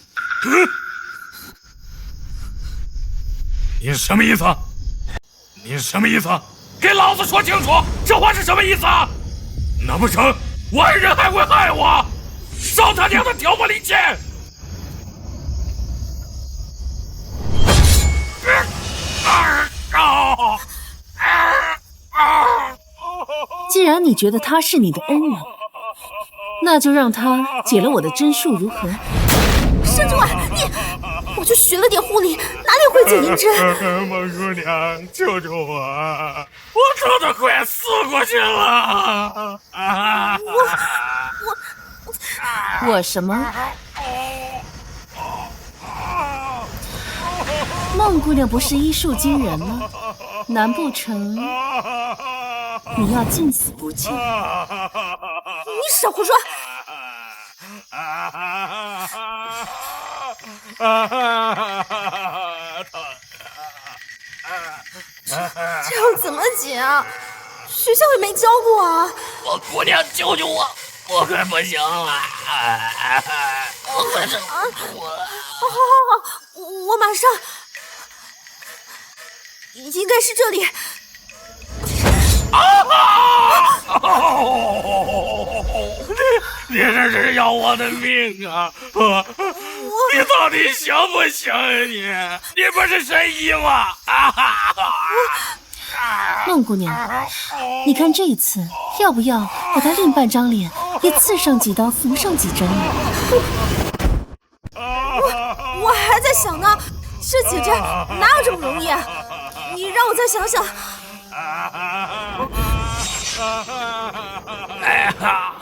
你什么意思？你什么意思？给老子说清楚，这话是什么意思？难不成我爱人还会害我？烧他娘的挑拨离间！既然你觉得他是你的恩人，那就让他解了我的真术如何？盛之婉，我就学了点护理，哪里会解灵针？孟姑娘，救救我！我真的快死过去了！我什么？孟姑娘不是医术惊人吗？难不成你要尽死不救？你少胡说！这样怎么解啊？学校也没教过啊！我姑娘，救救我！我快不行了！我快是好，我马上。应该是这里。你这是要我的命啊！你到底行不行啊你不是神医吗？孟姑娘，你看这一次要不要给他另半张脸也刺上几刀，缝上几针呢？我还在想呢，这几针哪有这么容易啊？你让我再想想。哎呀！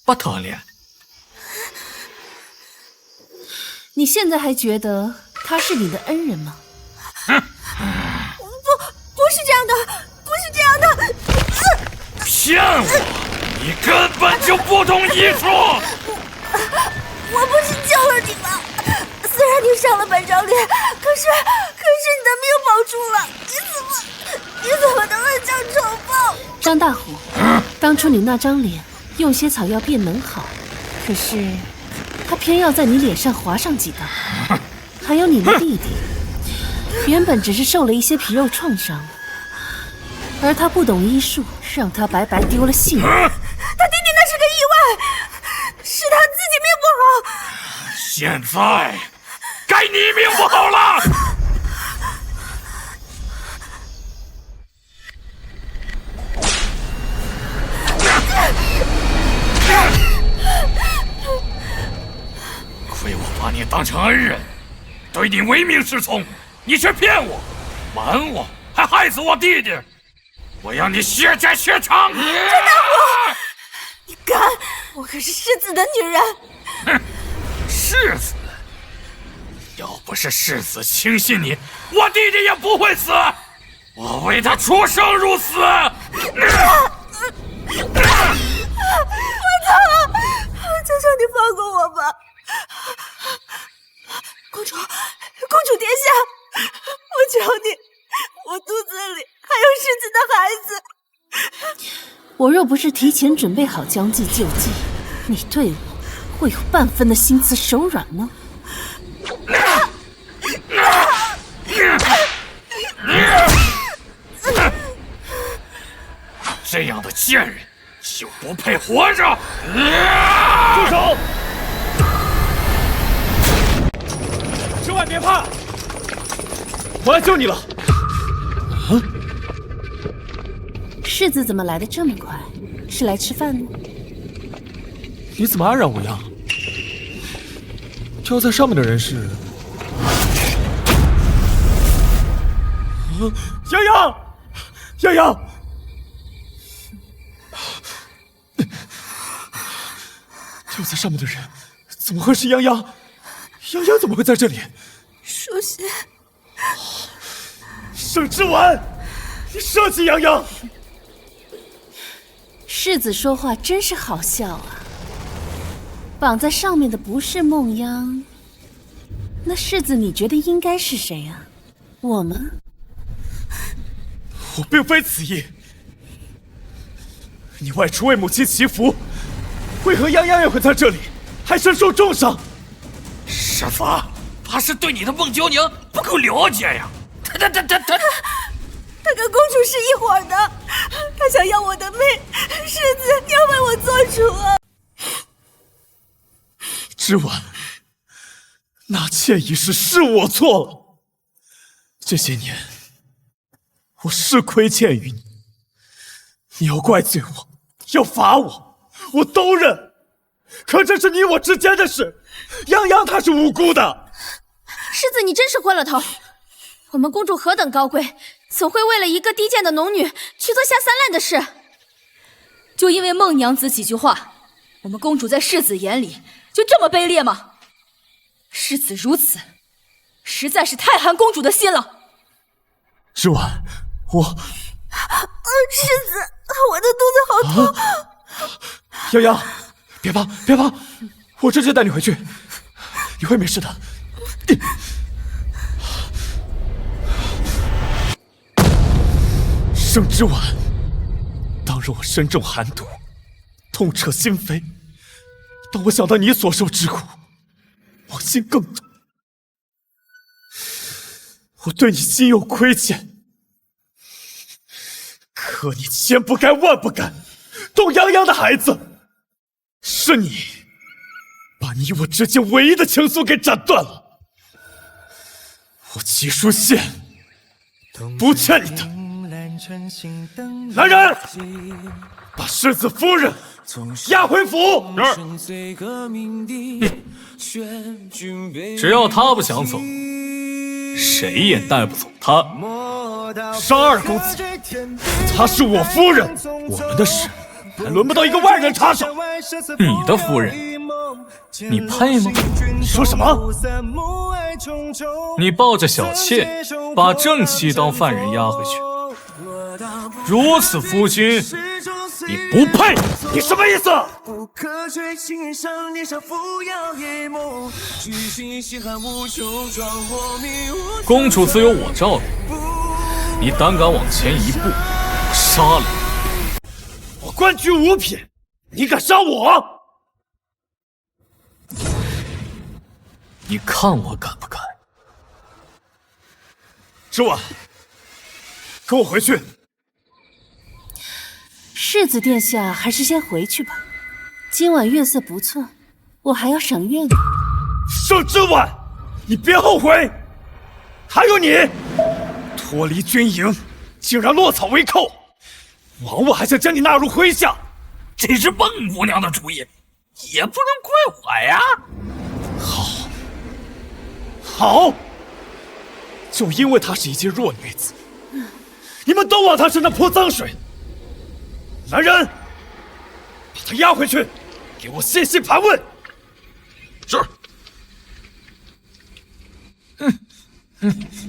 不得了！你现在还觉得他是你的恩人吗？不是这样的，不是这样的！骗我！你根本就不懂医术！我不是救了你吗？虽然你伤了半张脸，可是你的命保住了。你怎么能恩将仇报？张大虎，当初你那张脸用些草药便能好，可是他偏要在你脸上划上几刀。还有你的弟弟，原本只是受了一些皮肉创伤，而他不懂医术，让他白白丢了性命。他弟弟那是个意外，是他自己命不好。现在该你命不好了。亏我把你当成恩人，对你唯命是从，你却骗我、瞒我，还害死我弟弟，我要你血债血偿！张大虎，你敢！我可是世子的女人。哼，世子，要不是世子轻信你，我弟弟也不会死，我为他出生入死。我错了，求求你放过我吧，公主殿下，我求你，我肚子里还有世子的孩子。我若不是提前准备好将计就计，你对我会有半分的心慈手软吗？这样的贱人就不配活着！住手！之婉别怕，我来救你了。世子怎么来的这么快？是来吃饭的？你怎么安然无恙？就在上面的人是……洋洋，洋洋，就在上面的人怎么会是洋洋？洋洋怎么会在这里？书仙，盛之婉，你舍弃洋洋！世子说话真是好笑啊！绑在上面的不是梦央，那世子你觉得应该是谁啊？我吗？我并非此意。你外出为母亲祈福，为何泱泱也会在这里，还身受重伤？师父，他是对你的孟娇娘不够了解呀！他跟公主是一伙的，他想要我的命，世子要为我做主啊！之婉，纳妾一事是我错了，这些年我是亏欠于你，你要怪罪我，要罚我，我都认。可这是你我之间的事，泱泱她是无辜的。世子，你真是昏了头！我们公主何等高贵，怎会为了一个低贱的农女去做下三滥的事？就因为孟娘子几句话，我们公主在世子眼里就这么卑劣吗？世子如此，实在是太寒公主的心了。之婉，世子，我的肚子好痛。泱泱，别怕，别怕，我直接带你回去，你会没事的。盛之婉，当日我身中寒毒，痛彻心扉。当我想到你所受之苦，我心更痛。我对你心有亏欠，可你千不该万不该动泱泱的孩子。是你把你我之间唯一的情愫给斩断了。我齐书宪不欠你的。来人，把世子夫人押回府。只要他不想走，谁也带不走他。杀二公子，她是我夫人，我们的事还轮不到一个外人插手。你的夫人，你配吗？说什么？你抱着小妾，把正妻当犯人押回去，如此夫君，你不配！你什么意思？公主自有我罩着，你胆敢往前一步，我杀了你！我官居五品，你敢杀我？你看我敢不敢？之婉，跟我回去。世子殿下还是先回去吧，今晚月色不错，我还要赏月呢。盛之婉，你别后悔！还有你，脱离军营，竟然落草为寇，王我还想将你纳入麾下。这是孟姑娘的主意，也不能怪我呀。好，就因为她是一介弱女子，你们都往她身上泼脏水。来人，把她押回去，给我细细盘问。是。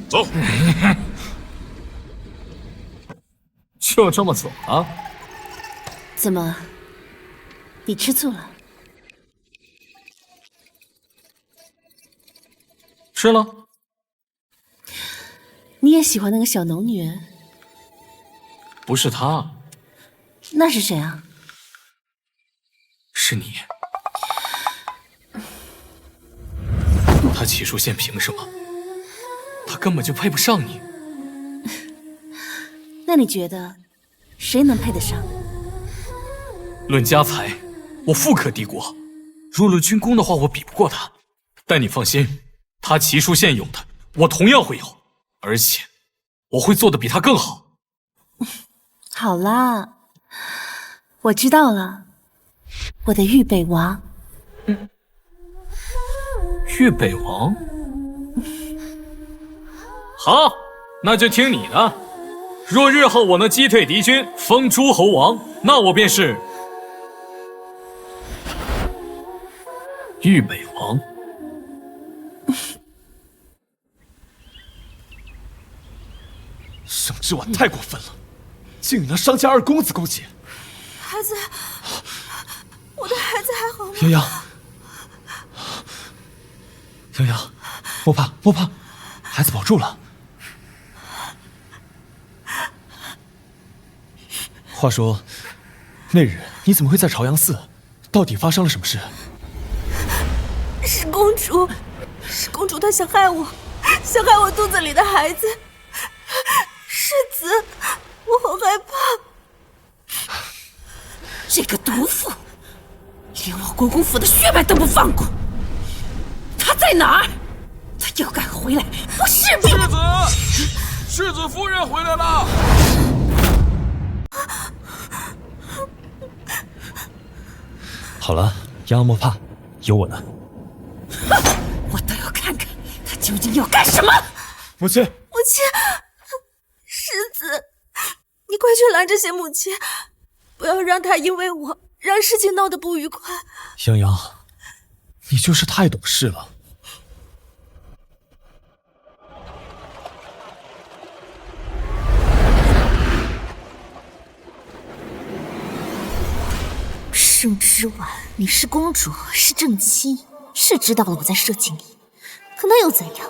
走。就这么走了？怎么，你吃醋了？吃了。你也喜欢那个小农女人？不是她。那是谁啊？是你。他齐书宪凭什么？他根本就配不上你。那你觉得谁能配得上？论家财，我富可敌国；若论军功的话，我比不过他。但你放心，他齐书宪有的，我同样会有，而且我会做得比他更好。好啦，我知道了，我的豫北王。豫北王？好，那就听你的。若日后我能击退敌军，封诸侯王，那我便是豫北王。盛之婉太过分了，竟能伤及二公子勾结。孩子，我的孩子还好吗？泱泱，泱泱，莫怕莫怕，孩子保住了。话说，那日你怎么会在朝阳寺？到底发生了什么事？是公主，是公主，她想害我，想害我肚子里的孩子。世子，我好害怕。这个毒妇，连我国公府的血脉都不放过。她在哪儿？她要敢回来，我势必……世子夫人回来了。好了，杨洋莫怕，有我呢。我倒要看看她究竟要干什么！母亲，母亲，世子，你快去拦这些母亲，不要让她因为我让事情闹得不愉快。杨洋，你就是太懂事了。圣之婉，你是公主，是正妻，是知道了我在设计你，可那又怎样？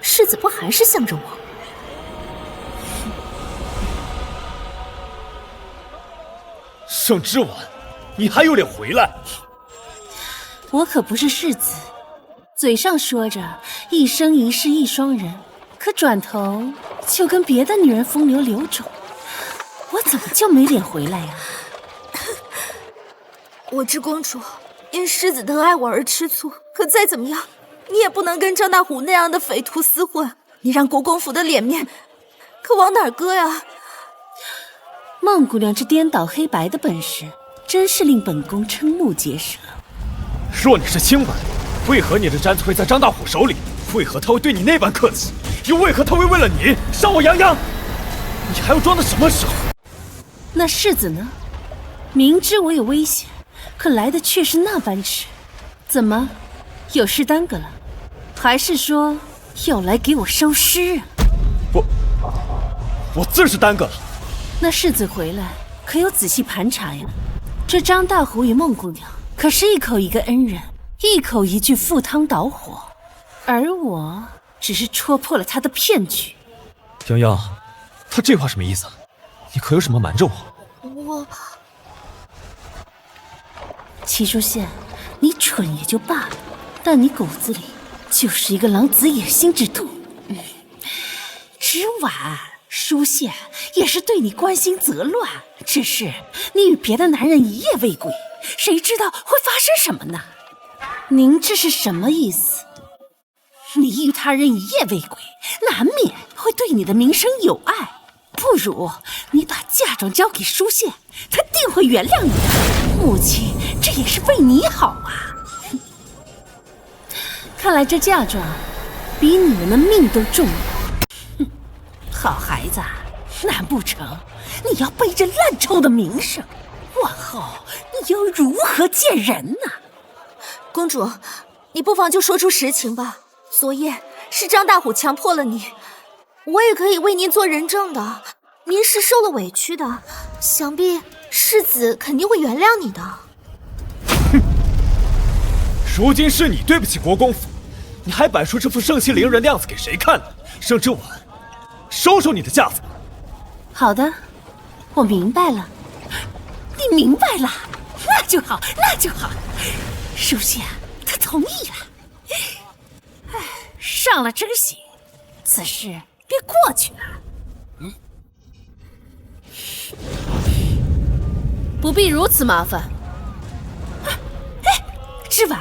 世子不还是向着我？圣之婉，你还有脸回来？我可不是世子，嘴上说着一生一世一双人，可转头就跟别的女人风流流种，我怎么就没脸回来呀？我知公主因世子疼爱我而吃醋，可再怎么样，你也不能跟张大虎那样的匪徒厮混。你让国公府的脸面可往哪儿搁呀？孟姑娘这颠倒黑白的本事，真是令本宫瞠目结舌。若你是清白，为何你的簪子会在张大虎手里？为何他会对你那般客气？又为何他会为了你伤我杨洋？你还要装到什么时候？那世子呢？明知我有危险，可来的却是那般迟。怎么，有事耽搁了？还是说要来给我收尸啊？我自是耽搁了。那世子回来可有仔细盘查呀？这张大虎与孟姑娘可是一口一个恩人，一口一句赴汤蹈火，而我只是戳破了他的骗局。洋洋，他这话什么意思？你可有什么瞒着我？我齐书宪，你蠢也就罢了，但你骨子里就是一个狼子野心之徒。之婉，书宪也是对你关心则乱，只是你与别的男人一夜未归，谁知道会发生什么呢？您这是什么意思？你与他人一夜未归，难免会对你的名声有碍，不如你把嫁妆交给书宪，他定会原谅你的。母亲，这也是为你好啊。看来这嫁妆比你们的命都重要。好孩子，难不成你要背着烂臭的名声，往后你要如何见人呢？公主，你不妨就说出实情吧。昨夜是张大虎强迫了你，我也可以为您做人证的。您是受了委屈的，想必世子肯定会原谅你的。哼，如今是你对不起国公府，你还摆出这副盛气凌人的样子给谁看呢？盛之婉，收收你的架子。好的，我明白了。你明白了，那就好，那就好。书宪他同意了，上了真心，此事便过去了。不必如此麻烦。之婉，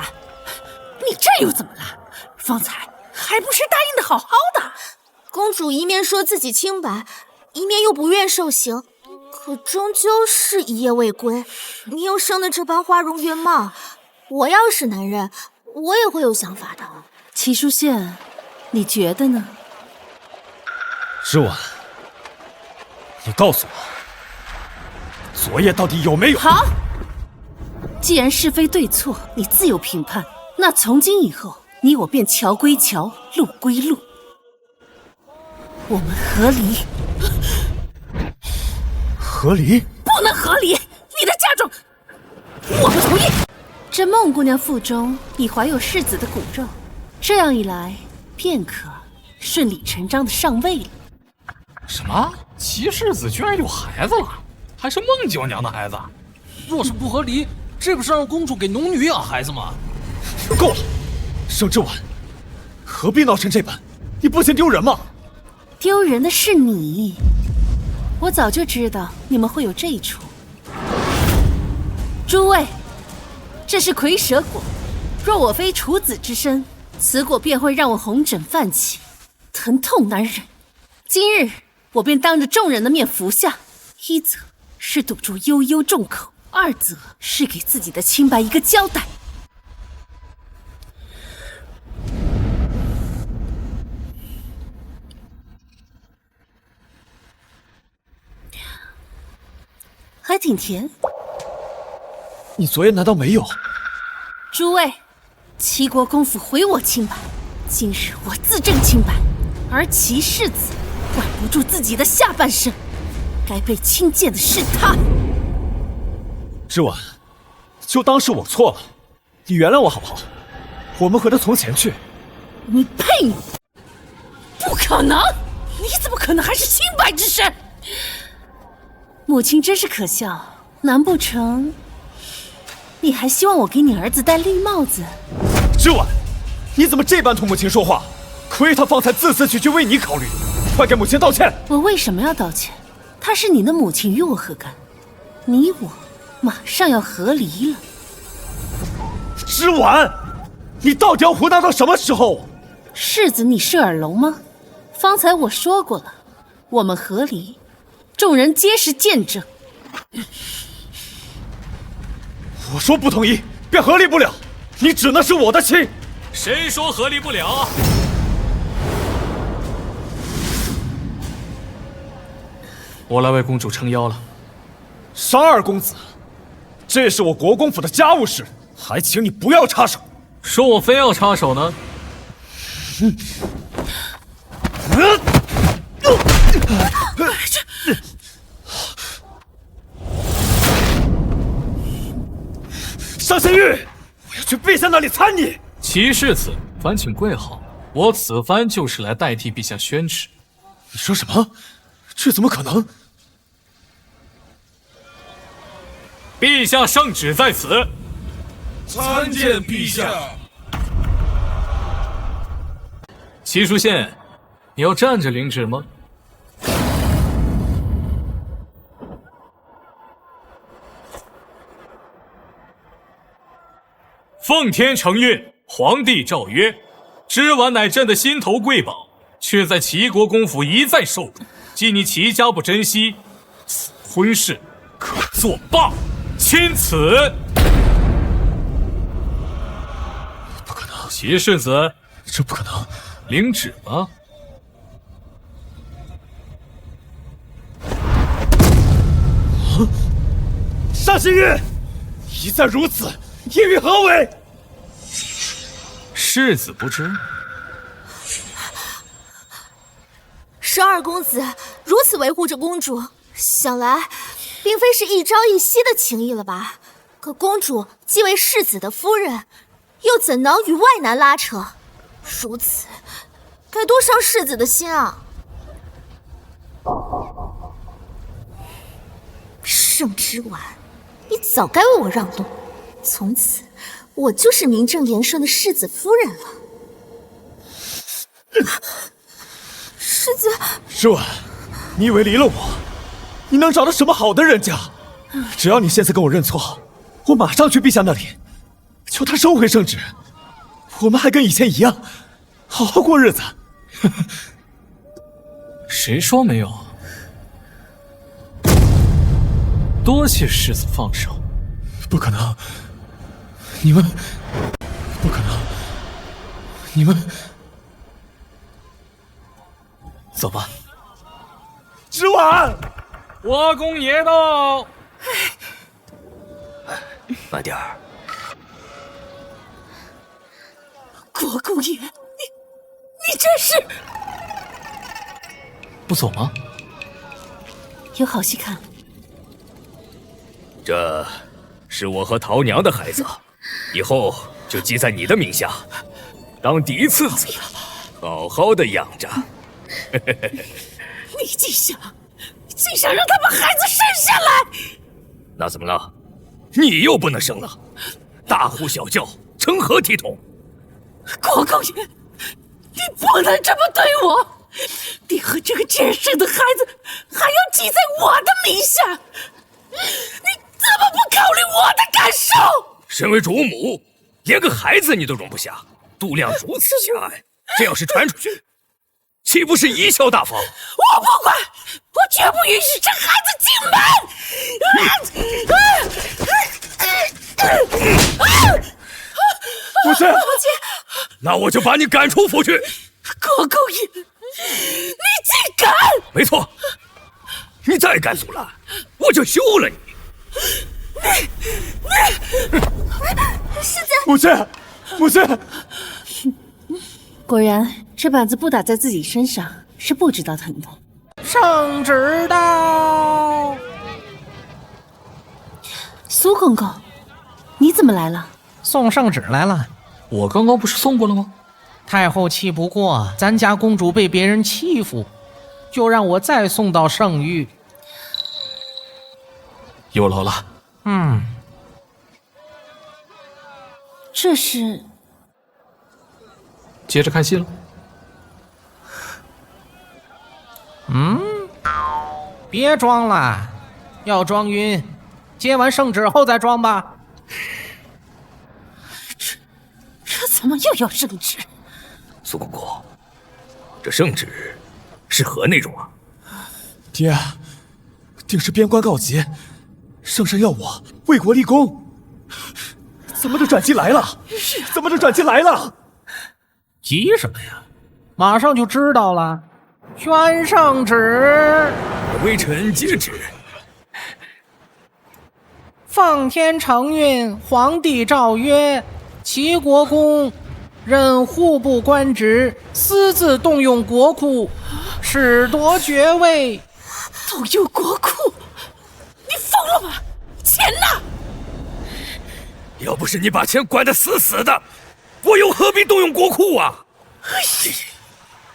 你这又怎么了？方才还不是答应的好好的？公主一面说自己清白，一面又不愿受刑，可终究是一夜未归。你又生得这般花容月貌，我要是男人，我也会有想法的。齐书宪，你觉得呢？之婉，你告诉我，昨夜到底有没有？好，既然是非对错你自有评判，那从今以后，你我便桥归桥，路归路，我们和离。和离？不能和离！你的嫁妆，我不同意。这孟姑娘腹中已怀有世子的骨肉，这样一来，便可顺理成章的上位了。什么？齐世子居然有孩子了？还是孟九娘的孩子。若是不合理，这不是让公主给农女养孩子吗？够了，盛之婉，何必闹成这般？你不嫌丢人吗？丢人的是你，我早就知道你们会有这一出。诸位，这是蝰蛇果，若我非处子之身，此果便会让我红疹泛起，疼痛难忍。今日我便当着众人的面服下，一则是堵住悠悠众口，二则是给自己的清白一个交代。还挺甜。你昨夜难道没有？诸位，齐国公府毁我清白，今日我自证清白，而齐世子管不住自己的下半身，该被轻贱的是他。之婉，就当是我错了，你原谅我好不好？我们回到从前去。你呸！不可能！你怎么可能还是清白之身？母亲真是可笑，难不成你还希望我给你儿子戴绿帽子？之婉，你怎么这般同母亲说话？亏他方才字字句句为你考虑，快给母亲道歉！我为什么要道歉？她是你的母亲，与我何干？你我马上要和离了。之婉，你到底要胡闹到什么时候？世子，你是耳聋吗？方才我说过了，我们和离，众人皆是见证。我说不同意，便和离不了。你只能是我的亲。谁说和离不了？我来为公主撑腰了。商二公子，这是我国公府的家务事，还请你不要插手。说我非要插手呢？尚仙玉，我要去陛下那里参你。齐世子，烦请跪好，我此番就是来代替陛下宣旨。你说什么？这怎么可能？陛下圣旨在此。参见陛下。齐书宪，你要站着领旨吗？奉天承运，皇帝诏曰：之婉乃朕的心头贵宝，却在齐国公府一再受辱，既你齐家不珍惜，此婚事可作罢。钦此。不可能，齐世子，这不可能。领旨吧。尚仙玉，一再如此，意欲何为？世子不知。商二公子如此维护着公主，想来并非是一朝一夕的情谊了吧？可公主既为世子的夫人，又怎能与外男拉扯？如此，该多伤世子的心啊！盛之婉，你早该为我让路，从此我就是名正言顺的世子夫人了。世子，之婉，你以为离了我，你能找到什么好的人家？只要你现在跟我认错，我马上去陛下那里，求他收回圣旨，我们还跟以前一样，好好过日子。谁说没有？多谢世子放手。不可能，你们不可能，你们走吧。之婉，国公爷到。慢点儿。国公爷，你这是不走吗？有好戏看。这是我和桃娘的孩子，以后就记在你的名下，当嫡次子，好好的养着。你记下，竟想让他把孩子生下来！那怎么了？你又不能生了，大呼小叫，成何体统？国公爷，你不能这么对我！你和这个贱生的孩子还要记在我的名下，你怎么不考虑我的感受？身为主母，连个孩子你都容不下，度量如此狭隘，这要是传出去，岂不是贻笑大方？我不管，我绝不允许这孩子进门！不是，那我就把你赶出府去！国公爷，你竟敢！没错，你再敢阻拦，我就休了你！世子，母亲，母亲，果然，这板子不打在自己身上是不知道疼痛。圣旨到！苏公公，你怎么来了？送圣旨来了。我刚刚不是送过了吗？太后气不过咱家公主被别人欺负，就让我再送到圣域。有劳了。这是接着看戏了。别装了，要装晕，接完圣旨后再装吧。这怎么又要圣旨？苏公公，这圣旨是何内容啊？爹，定是边关告急，圣上要我为国立功。怎么这转机来了？怎么这转机来了？急什么呀？马上就知道了。宣圣旨，微臣接旨。奉天承运，皇帝诏曰：齐国公任户部官职，私自动用国库，使夺爵位。动用国库？你疯了吗？钱呢？要不是你把钱管得死死的，我又何必动用国库啊？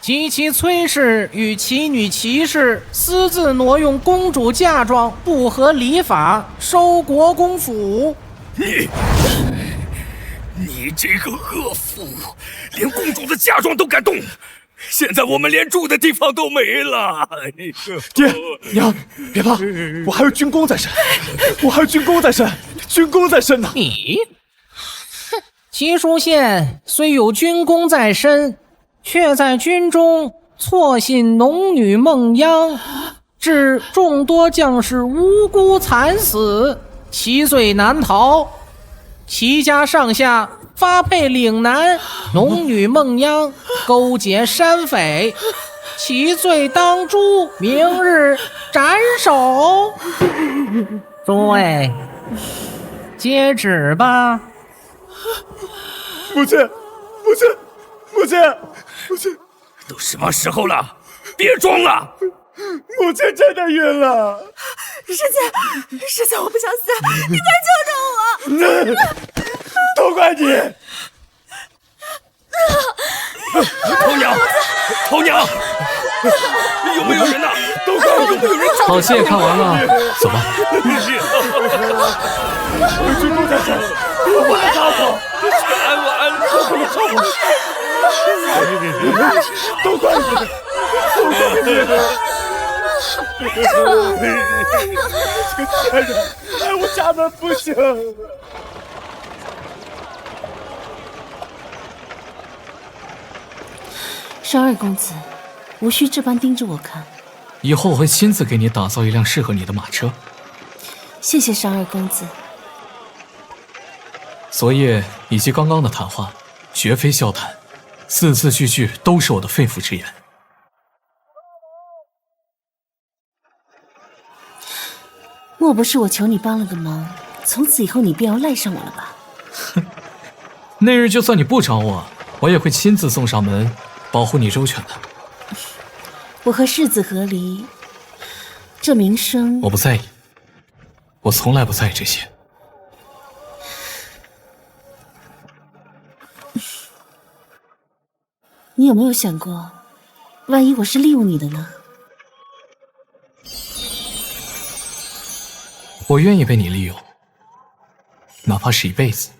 及其崔氏与其女齐氏私自挪用公主嫁妆，不合礼法，收国公府。你这个恶妇，连公主的嫁妆都敢动！现在我们连住的地方都没了。爹娘，别怕，我还有军功在身，我还有军功在身，军功在身呢。你，齐书县虽有军功在身，却在军中错信农女孟央，致众多将士无辜惨死，其罪难逃。齐家上下发配岭南，农女孟央勾结山匪，其罪当诛，明日斩首。诸位，接旨吧。母亲，母亲，母亲，母亲，都什么时候了？别装了！母亲真的晕了。世子，我不想死，你快救救我！都怪你！头娘，有没有人呐？都怪你！有没有人？好戏也看完了，走吧。有军功在身，我来打我！都怪你！都怪你！哎，我家门不行。商二公子，无需这般盯着我看。以后我会亲自给你打造一辆适合你的马车。谢谢商二公子。昨夜以及刚刚的谈话，绝非笑谈，字字句句都是我的肺腑之言。莫不是我求你帮了个忙，从此以后你便要赖上我了吧？哼，那日就算你不找我，我也会亲自送上门，保护你周全的。我和世子和离，这名声我不在意，我从来不在意这些。你有没有想过，万一我是利用你的呢？我愿意被你利用，哪怕是一辈子。